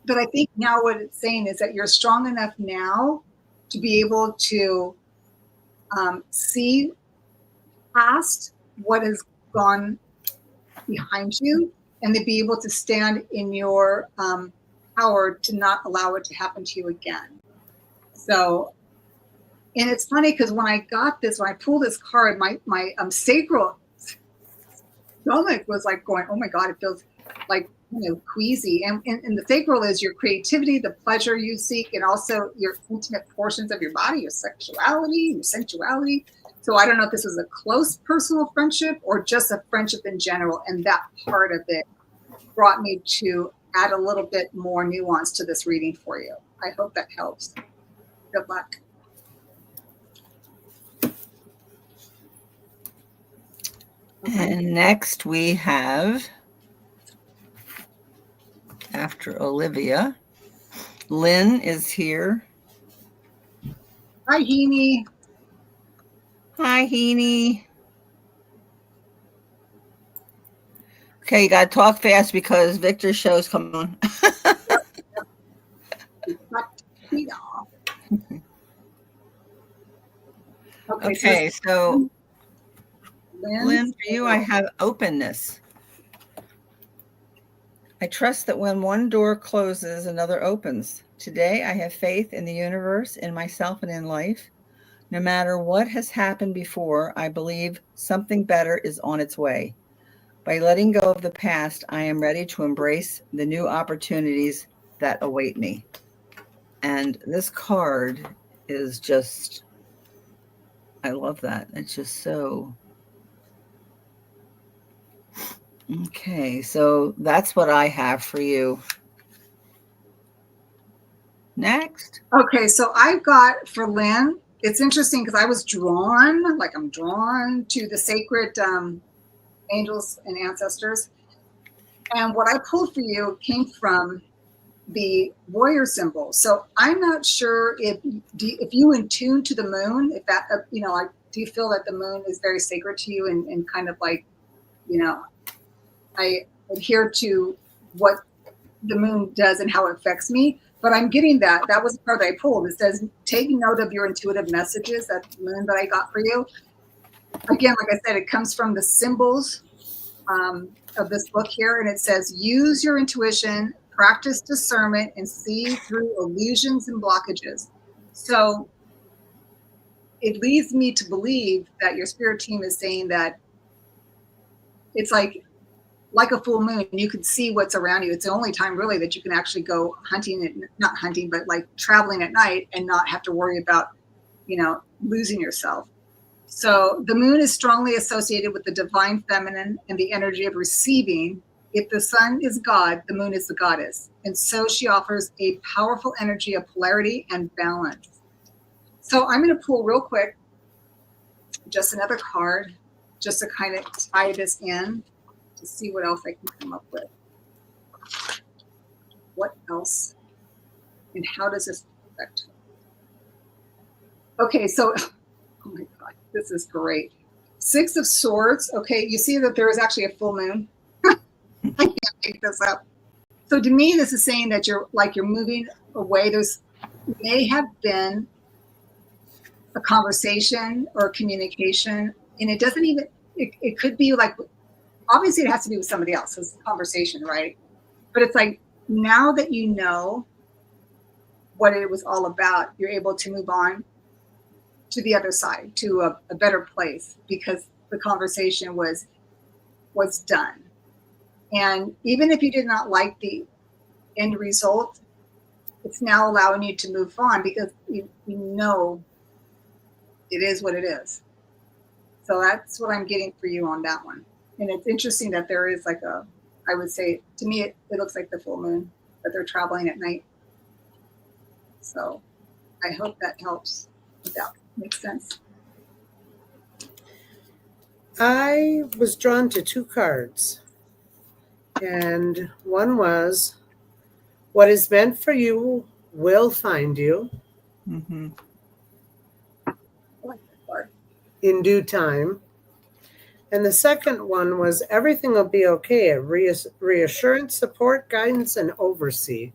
but I think now what it's saying is that you're strong enough now to be able to see past what has gone behind you and to be able to stand in your power to not allow it to happen to you again. So, and it's funny because when I got this, when I pulled this card, my sacral stomach was like going, oh my God, it feels like, queasy. And the sacral is your creativity, the pleasure you seek, and also your intimate portions of your body, your sexuality, your sensuality. So I don't know if this was a close personal friendship or just a friendship in general. And that part of it brought me to add a little bit more nuance to this reading for you. I hope that helps. Good luck. And next we have, after Olivia, Lynn is here. Hi, Heaney. Hi, Heaney. Okay, you got to talk fast because Victor's show's coming on. Okay, so Lynn, for you, I have openness. I trust that when one door closes, another opens. Today, I have faith in the universe, in myself, and in life. No matter what has happened before, I believe something better is on its way. By letting go of the past, I am ready to embrace the new opportunities that await me. And this card is just, I love that. It's just so... Okay, so that's what I have for you. Next. Okay, so I've got for Lynn, it's interesting because I was drawn, like I'm drawn to the sacred angels and ancestors. And what I pulled for you came from the warrior symbol. So I'm not sure if you in tune to the moon, if that, like, do you feel that the moon is very sacred to you and kind of like, I adhere to what the moon does and how it affects me. But I'm getting that. That was the card that I pulled. It says, take note of your intuitive messages. That's the moon that I got for you. Again, like I said, it comes from the symbols of this book here. And it says, use your intuition, practice discernment, and see through illusions and blockages. So it leads me to believe that your spirit team is saying that it's like a full moon, you can see what's around you. It's the only time really that you can actually go hunting, not hunting, but like traveling at night and not have to worry about, losing yourself. So the moon is strongly associated with the divine feminine and the energy of receiving. If the sun is God, the moon is the goddess. And so she offers a powerful energy of polarity and balance. So I'm going to pull real quick, just another card, just to kind of tie this in, to see what else I can come up with. What else? And how does this affect? Okay, so, oh my God, this is great. Six of Swords. Okay, you see that there is actually a full moon. I can't make this up. So to me, this is saying that you're moving away. There's may have been a conversation or a communication, and it doesn't even, it could be like, obviously it has to be with somebody else. It's a conversation, right? But it's like, now that you know what it was all about, you're able to move on to the other side, to a better place, because the conversation was done. And even if you did not like the end result, it's now allowing you to move on because you know it is what it is. So that's what I'm getting for you on that one. And it's interesting that there is like I would say, to me, it looks like the full moon, that they're traveling at night. So I hope that helps. If that makes sense. I was drawn to two cards. And one was, what is meant for you will find you. Mm-hmm. In due time. And the second one was, everything will be okay. Reassurance, support, guidance, and oversee.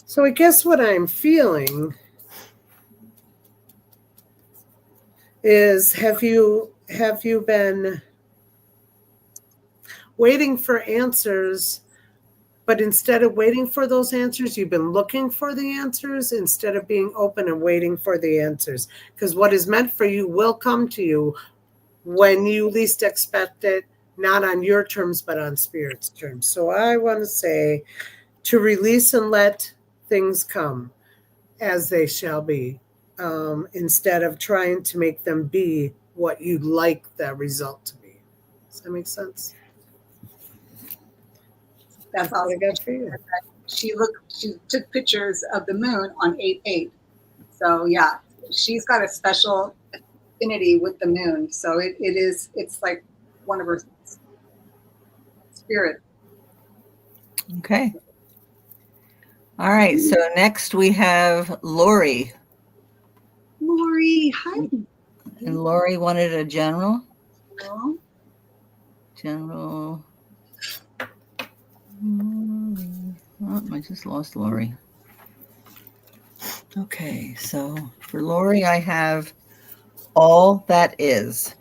So I guess what I'm feeling is, have you been waiting for answers, but instead of waiting for those answers, you've been looking for the answers instead of being open and waiting for the answers? Because what is meant for you will come to you when you least expect it, not on your terms, but on Spirit's terms. So I want to say to release and let things come as they shall be, instead of trying to make them be what you'd like the result to be. Does that make sense? That's all I got for you. She took pictures of the moon on 8/8. So yeah, she's got a special affinity with the moon. So it's like one of her spirit. Okay. All right. So next we have Lori. Lori, hi. And Lori wanted a general. Hello. General. Oh, I just lost Lori. Okay, so for Lori, I have all that is.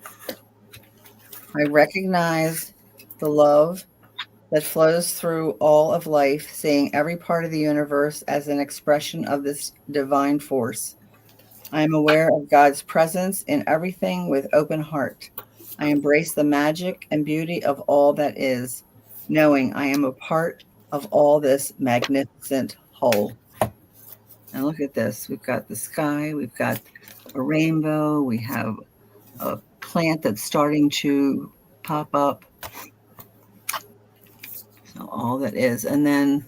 I recognize the love that flows through all of life, seeing every part of the universe as an expression of this divine force. I am aware of God's presence in everything with open heart. I embrace the magic and beauty of all that is, knowing I am a part of all this magnificent whole. And look at this. We've got the sky, we've got a rainbow, we have a plant that's starting to pop up. So all that is. And then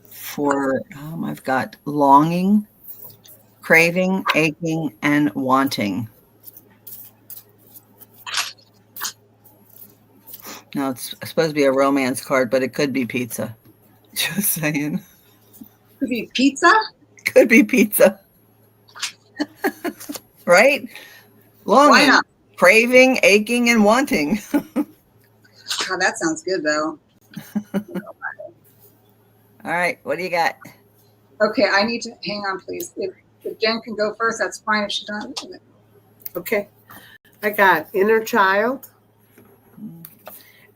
for, I've got longing, craving, aching, and wanting. Now it's supposed to be a romance card, but it could be pizza. Just saying. Could be pizza? Could be pizza. Right? Longing, craving, aching, and wanting. Oh, that sounds good, though. All right. What do you got? Okay, I need to hang on, please. If Jen can go first, that's fine. If she doesn't. Okay. I got inner child.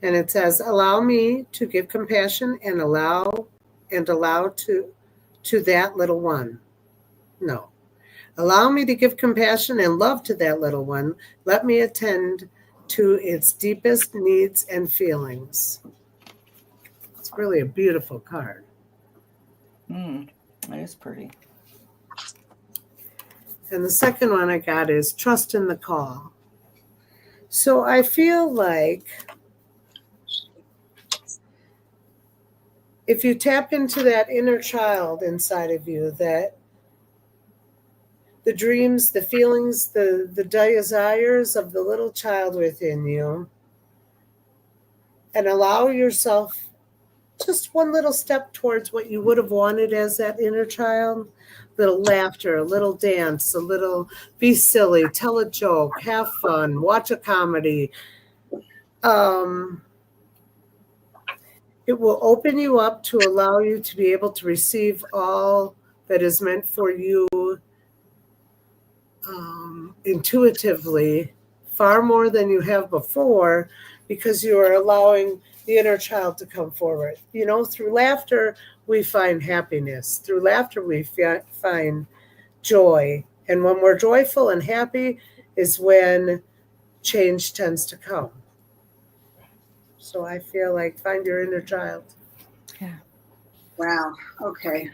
And it says, allow me to give compassion and allow to that little one. No. Allow me to give compassion and love to that little one. Let me attend to its deepest needs and feelings. It's really a beautiful card. That is pretty. And the second one I got is trust in the call. So I feel like if you tap into that inner child inside of you, that the dreams, the feelings, the desires of the little child within you, and allow yourself just one little step towards what you would have wanted as that inner child, little laughter, a little dance, a little be silly, tell a joke, have fun, watch a comedy. It will open you up to allow you to be able to receive all that is meant for you intuitively, far more than you have before, because you are allowing the inner child to come forward. You know, through laughter, we find happiness. Through laughter, we find joy. And when we're joyful and happy is when change tends to come. So I feel like find your inner child. Yeah. Wow. Okay.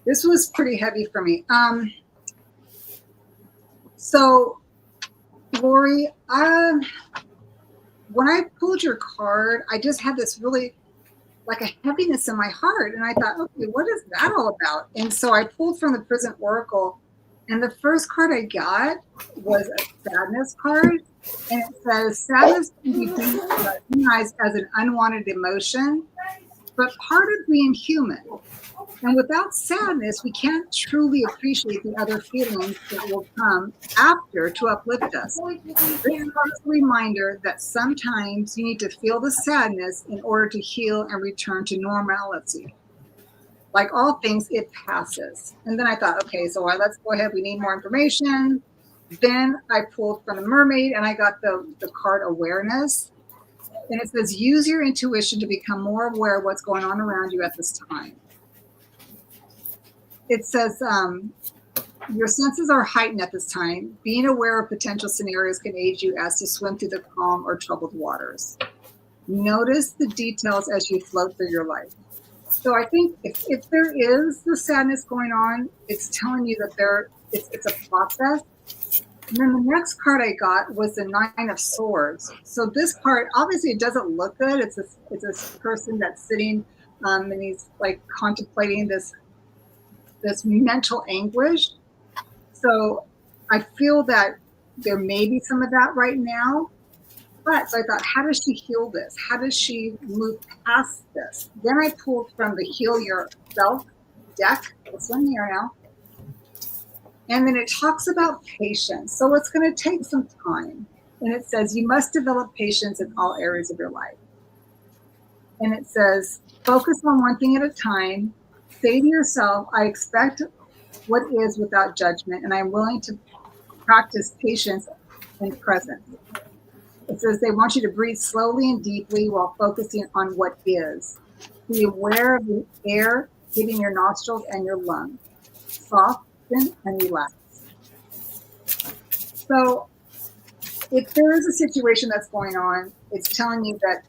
This was pretty heavy for me. So, Lori, when I pulled your card, I just had this really like a heaviness in my heart. And I thought, okay, what is that all about? And so I pulled from the Prison Oracle, and the first card I got was a sadness card. And it says, sadness can be recognized as an unwanted emotion, but part of being human. And without sadness, we can't truly appreciate the other feelings that will come after to uplift us. This is a reminder that sometimes you need to feel the sadness in order to heal and return to normalcy. Like all things, it passes. And then I thought, okay, so let's go ahead. We need more information. Then I pulled from the mermaid and I got the card awareness. And it says, use your intuition to become more aware of what's going on around you at this time. It says, your senses are heightened at this time. Being aware of potential scenarios can aid you as to swim through the calm or troubled waters. Notice the details as you float through your life. So I think if there is the sadness going on, it's telling you that it's a process. And then the next card I got was the Nine of Swords. So this card, obviously it doesn't look good. It's a person that's sitting and he's like contemplating this mental anguish. So I feel that there may be some of that right now. But so I thought, how does she heal this? How does she move past this? Then I pulled from the Heal Yourself deck, this one here now. And then it talks about patience. So it's going to take some time. And it says, you must develop patience in all areas of your life. And it says, focus on one thing at a time. Say to yourself, I expect what is without judgment, and I'm willing to practice patience and presence. It says they want you to breathe slowly and deeply while focusing on what is. Be aware of the air hitting your nostrils and your lungs. Soften and relax. So if there is a situation that's going on, it's telling you that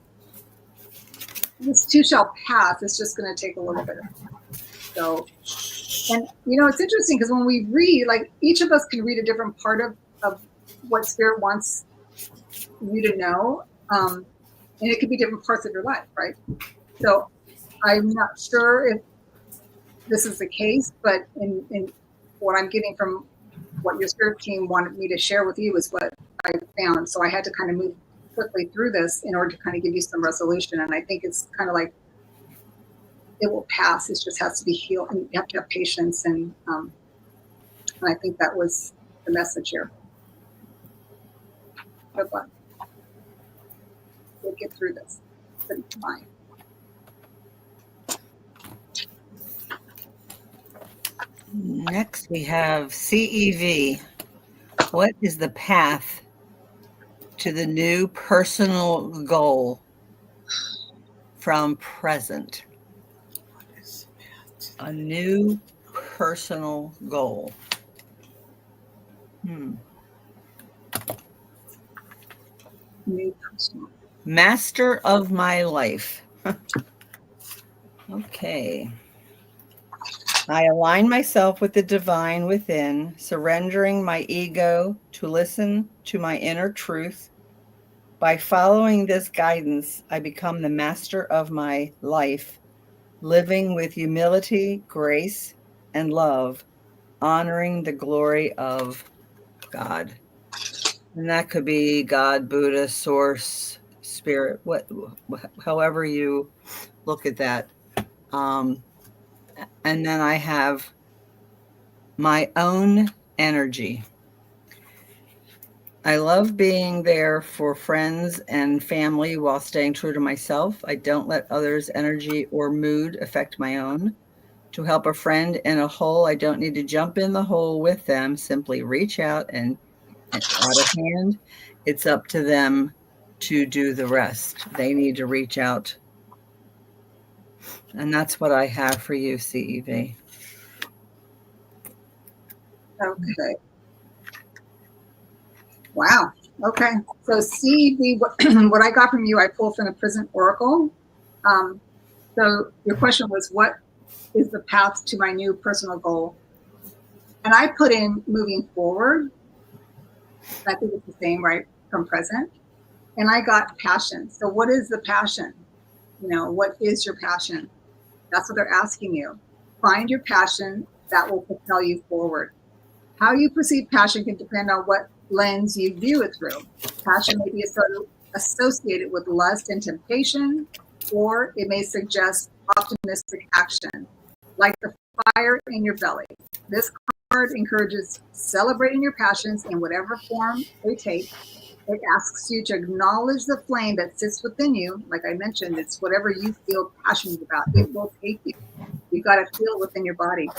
this too shall pass. It's just going to take a little bit of time. So, and it's interesting because when we read, like each of us can read a different part of what Spirit wants you to know. And it could be different parts of your life, right? So I'm not sure if this is the case, but in what I'm getting from what your Spirit team wanted me to share with you is what I found. So I had to kind of move quickly through this in order to kind of give you some resolution. And I think it's kind of like it will pass. It just has to be healed, and you have to have patience. And I think that was the message here. Good luck. We'll get through this. It's fine. Next, we have CEV. What is the path to the new personal goal from present? A new personal goal. New personal. Master of my life. Okay. I align myself with the divine within, surrendering my ego to listen to my inner truth. By following this guidance, I become the master of my life, living with humility, grace, and love, honoring the glory of God. And that could be God, Buddha, Source, Spirit, however you look at that. And then I have my own energy. I love being there for friends and family while staying true to myself. I don't let others' energy or mood affect my own. To help a friend in a hole, I don't need to jump in the hole with them. Simply reach out and out of hand. It's up to them to do the rest. They need to reach out. And that's what I have for you, CEV. Okay. Wow. Okay. So CEV, what I got from you, I pulled from the Prison Oracle. So your question was, what is the path to my new personal goal? And I put in moving forward. I think it's the same, right? From present. And I got passion. So what is the passion? What is your passion? That's what they're asking you. Find your passion that will propel you forward. How you perceive passion can depend on what lens you view it through. Passion may be associated with lust and temptation, or it may suggest optimistic action, like the fire in your belly. This card encourages celebrating your passions in whatever form they take. It asks you to acknowledge the flame that sits within you. Like I mentioned, it's whatever you feel passionate about. It will take you. You've got to feel it within your body.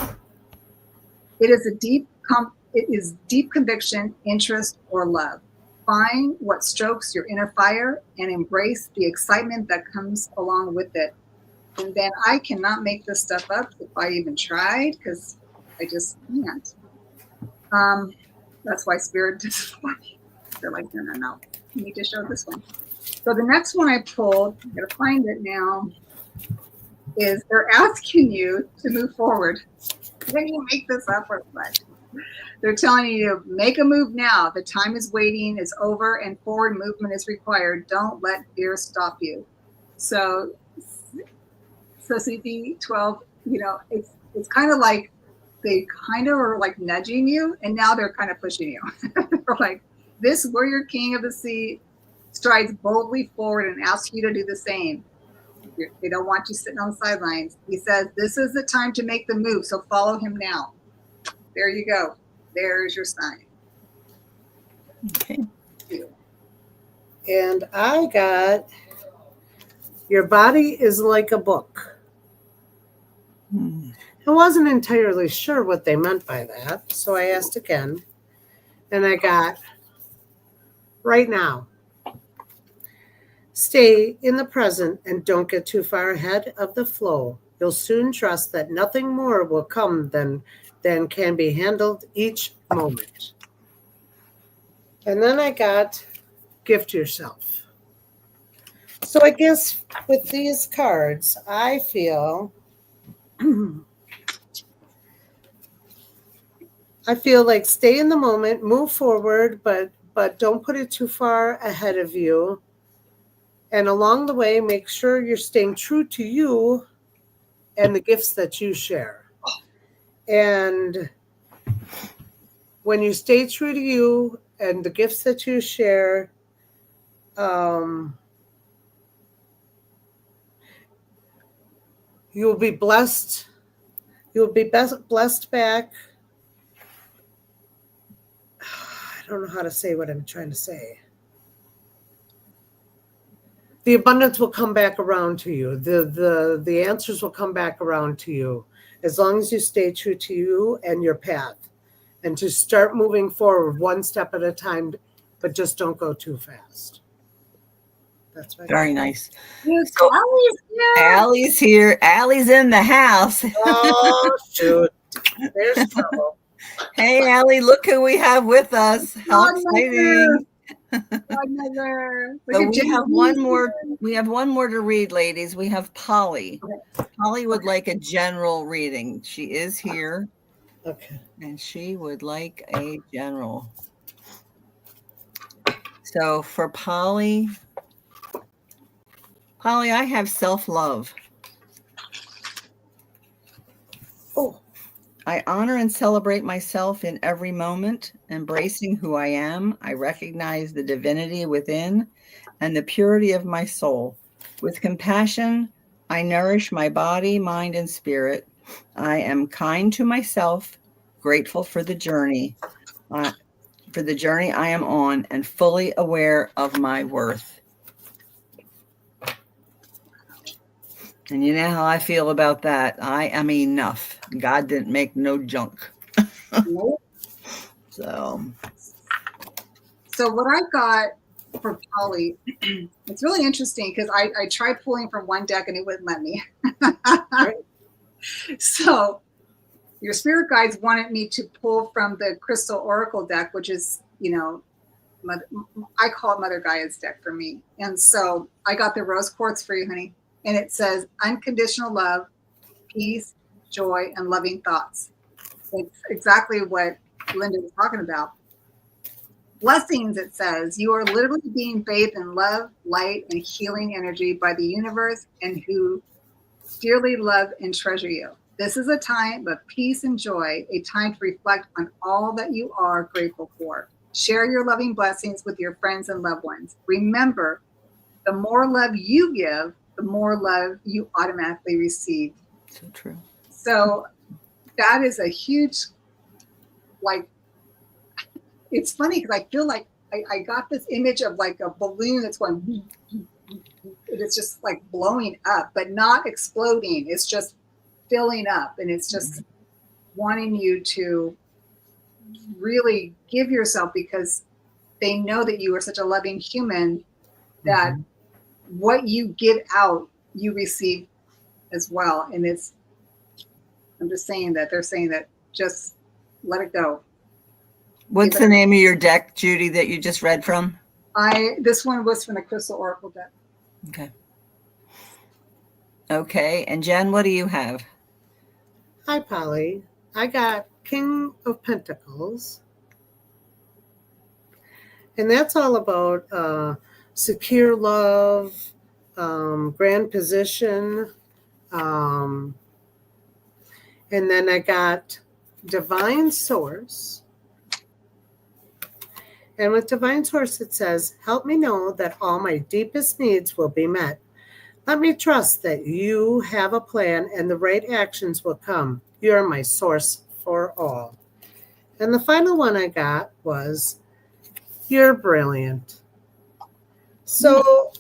It is deep conviction, interest, or love. Find what strokes your inner fire and embrace the excitement that comes along with it. And then I cannot make this stuff up if I even tried, because I just can't. That's why Spirit doesn't want me. They're like, no. You need to show this one. So the next one I pulled, I'm going to find it now, is they're asking you to move forward. Can you make this up or what? They're telling you to make a move now. The time is waiting, is over, and forward movement is required. Don't let fear stop you. So CB12, it's kind of like they kind of are like nudging you, and now they're kind of pushing you. They're like, this warrior king of the sea strides boldly forward and asks you to do the same. They don't want you sitting on the sidelines. He says, this is the time to make the move, so follow him now. There you go. There's your sign. Okay. And I got, your body is like a book. I wasn't entirely sure what they meant by that, so I asked again. And I got, right now, stay in the present and don't get too far ahead of the flow. You'll soon trust that nothing more will come than can be handled each moment. And then I got, gift yourself. So I guess with these cards, I feel like stay in the moment, move forward, but don't put it too far ahead of you. And along the way, make sure you're staying true to you and the gifts that you share. And when you stay true to you and the gifts that you share, you'll be blessed. You'll be blessed back. I don't know how to say what I'm trying to say. The abundance will come back around to you. The answers will come back around to you as long as you stay true to you and your path, and to start moving forward one step at a time, but just don't go too fast. That's right. Very nice. So, Allie's here. Allie's in the house. Oh, shoot. There's trouble. Hey, Allie, look who we have with us. How exciting. Godmother. So we have one more. We have one more to read, ladies. We have Polly. Okay. Polly would like a general reading. She is here. Okay. And she would like a general. So for Polly, I have self-love. Oh. I honor and celebrate myself in every moment, embracing who I am. I recognize the divinity within and the purity of my soul. With compassion, I nourish my body, mind, and spirit. I am kind to myself, grateful for the journey I am on, and fully aware of my worth. And you know how I feel about that. I am enough. God didn't make no junk. So what I got for Polly, it's really interesting because I tried pulling from one deck and it wouldn't let me. Right. So your spirit guides wanted me to pull from the Crystal Oracle deck, which is, I call it Mother Gaia's deck for me. And so I got the rose quartz for you, honey. And it says unconditional love, peace, joy, and loving thoughts. It's exactly what Linda was talking about. Blessings, it says, you are literally being bathed in love, light, and healing energy by the universe and who dearly love and treasure you. This is a time of peace and joy, a time to reflect on all that you are grateful for. Share your loving blessings with your friends and loved ones. Remember, the more love you give, the more love you automatically receive. So true. So that is a huge, it's funny because I feel like I got this image of like a balloon that's going, it's just like blowing up, but not exploding. It's just filling up, and it's just wanting you to really give yourself, because they know that you are such a loving human that what you give out, you receive as well. And I'm just saying that they're saying that just let it go. What's the name of your deck, Judy, that you just read from? This one was from the Crystal Oracle deck. Okay. Okay. And Jen, what do you have? Hi, Polly. I got King of Pentacles. And that's all about secure love, grand position. And then I got Divine Source. And with Divine Source, it says, help me know that all my deepest needs will be met. Let me trust that you have a plan and the right actions will come. You're my source for all. And the final one I got was, you're brilliant. So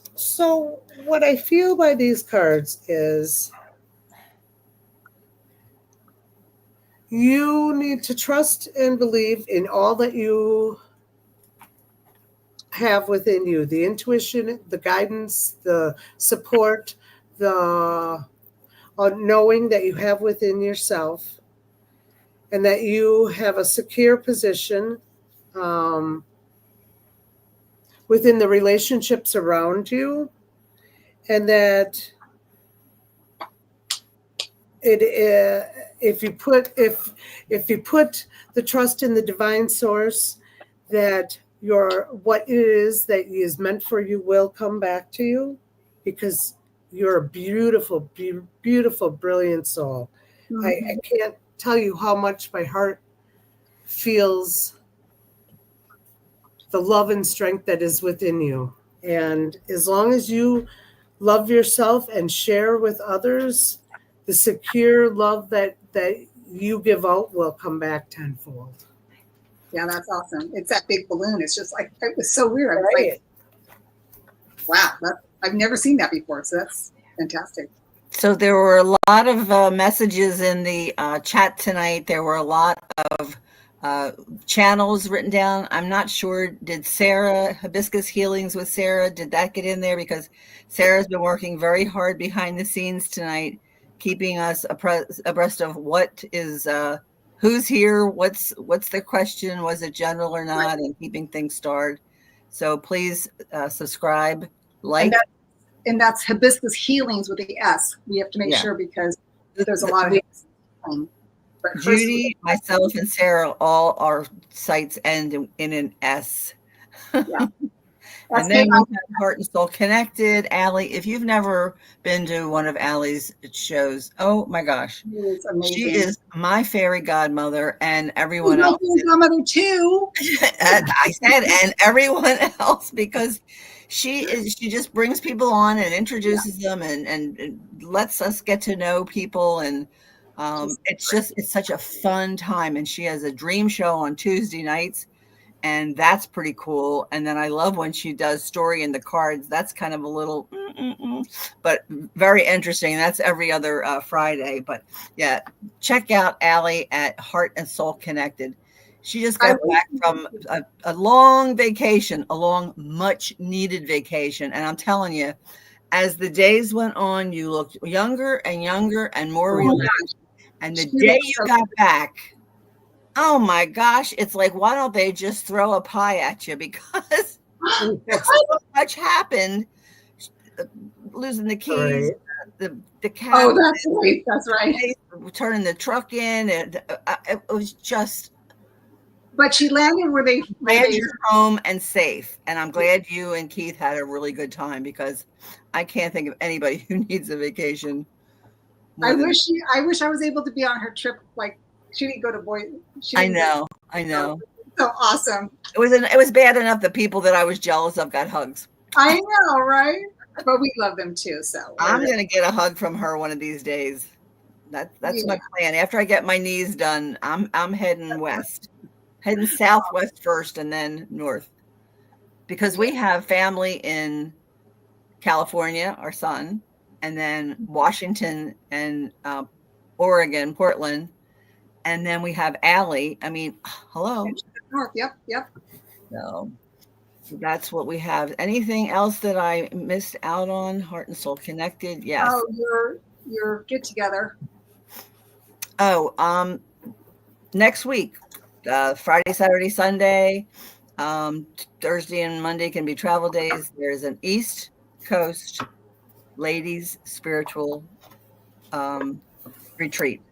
what I feel by these cards is you need to trust and believe in all that you have within you, the intuition, the guidance, the support, the knowing that you have within yourself, and that you have a secure position within the relationships around you, and that if you put the trust in the divine source, that what it is that is meant for you will come back to you, because you're a beautiful, beautiful, brilliant soul. Mm-hmm. I can't tell you how much my heart feels the love and strength that is within you. And as long as you love yourself and share with others, the secure love that you give out will come back tenfold. Yeah, that's awesome. It's that big balloon. It's just like, it was so weird. I was Right. like, wow, I've never seen that before. So that's fantastic. So there were a lot of messages in the chat tonight. There were a lot of channels written down. I'm not sure, did Sarah, Hibiscus Healings with Sarah, did that get in there? Because Sarah's been working very hard behind the scenes tonight, keeping us abreast of what is, who's here, what's the question, was it general or not, and keeping things started. So please subscribe, like. And that's Hibiscus Healings with the S. We have to make sure, because there's a lot of Judy, myself, and Sarah, all our sites end in an S. Yeah. And then we have Heart and Soul Connected. Allie, if you've never been to one of Allie's shows, oh my gosh. She is my fairy godmother, and everyone else. Godmother too. I said, and everyone else, because she just brings people on and introduces them and lets us get to know people, and it's such a fun time. And she has a dream show on Tuesday nights, and that's pretty cool. And then I love when she does story in the cards. That's kind of a little but very interesting. That's every other Friday. But yeah, check out Allie at Heart and Soul Connected. She just got back from a long vacation, a long, much needed vacation. And I'm telling you, as the days went on, you looked younger and younger and more relaxed. And the day you got back, oh my gosh, it's like, why don't they just throw a pie at you? Because so much happened. Losing the keys, the cat. Oh, that's right. That's right. Turning the truck in. And it was just. But she landed where they you're home and safe. And I'm glad you and Keith had a really good time, because I can't think of anybody who needs a vacation. I wish I was able to be on her trip. Like, she didn't go to Boise. I know. So awesome. It was bad enough the people that I was jealous of got hugs. I know, right? But we love them too. So I'm gonna get a hug from her one of these days. That's my plan. After I get my knees done, I'm heading west. Heading southwest first and then north, because we have family in California, our son, and then Washington and Oregon, Portland, and then we have Allie. I mean, hello. North. Yep. So that's what we have. Anything else that I missed out on? Heart and Soul Connected. Yes. Oh, your get together. Oh, next week. Friday, Saturday, Sunday, Thursday and Monday can be travel days. There's an East Coast ladies spiritual retreat.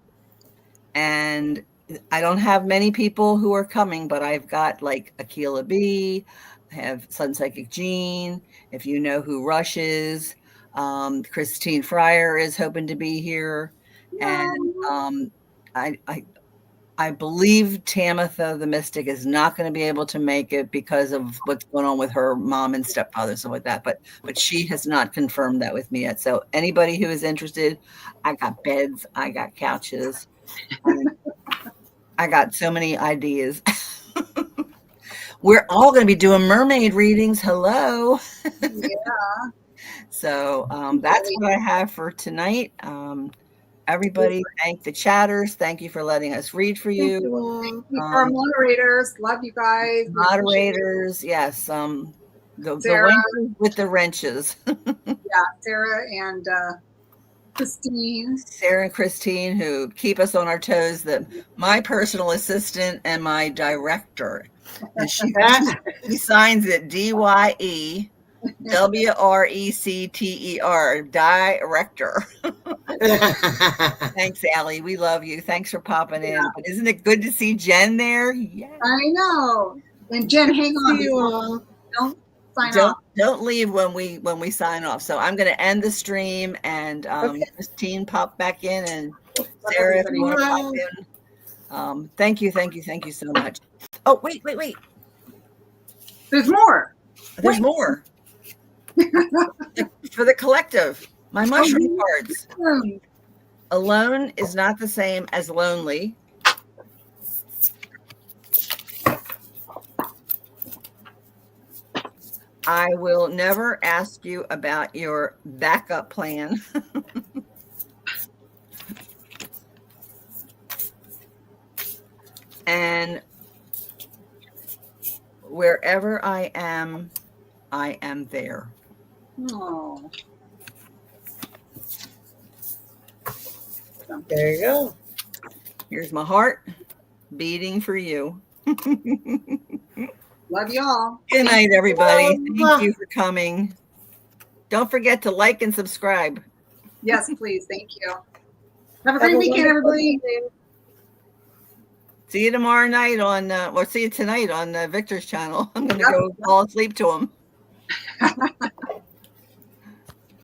And I don't have many people who are coming, but I've got like Akila B, I have Sun Psychic Jean. If you know who Rush is, Christine Fryer is hoping to be here. And I I believe Tamitha the Mystic is not going to be able to make it because of what's going on with her mom and stepfather, stuff like that. But she has not confirmed that with me yet. So anybody who is interested, I got beds, I got couches, I got so many ideas. We're all going to be doing mermaid readings. Hello. Yeah. So that's what I have for tonight. Everybody, thank the chatters. Thank you for letting us read for you. Thank you for our moderators. Love you guys. Moderators, yes. The Sarah. wenches with the wrenches. Yeah, Sarah and Christine. Sarah and Christine, who keep us on our toes. My personal assistant and my director. And she signs it DYEWRECTER, director. Thanks, Allie. We love you. Thanks for popping in. But isn't it good to see Jen there? Yeah. I know. And Jen, hang on. Don't sign off. Don't leave when we sign off. So I'm going to end the stream, and Christine pop back in, and Sarah, if you want to pop in. Thank you so much. Oh, wait. There's more. There's more. For the collective, my mushroom cards. Alone is not the same as lonely. I will never ask you about your backup plan. And wherever I am there. Oh. There you go. Here's my heart beating for you. Love y'all. Good night, everybody. Thank you for coming. Don't forget to like and subscribe. Yes, please. Thank you. Have a great weekend, everybody. See you tomorrow night or see you tonight on Victor's channel. I'm going to go fall asleep to him.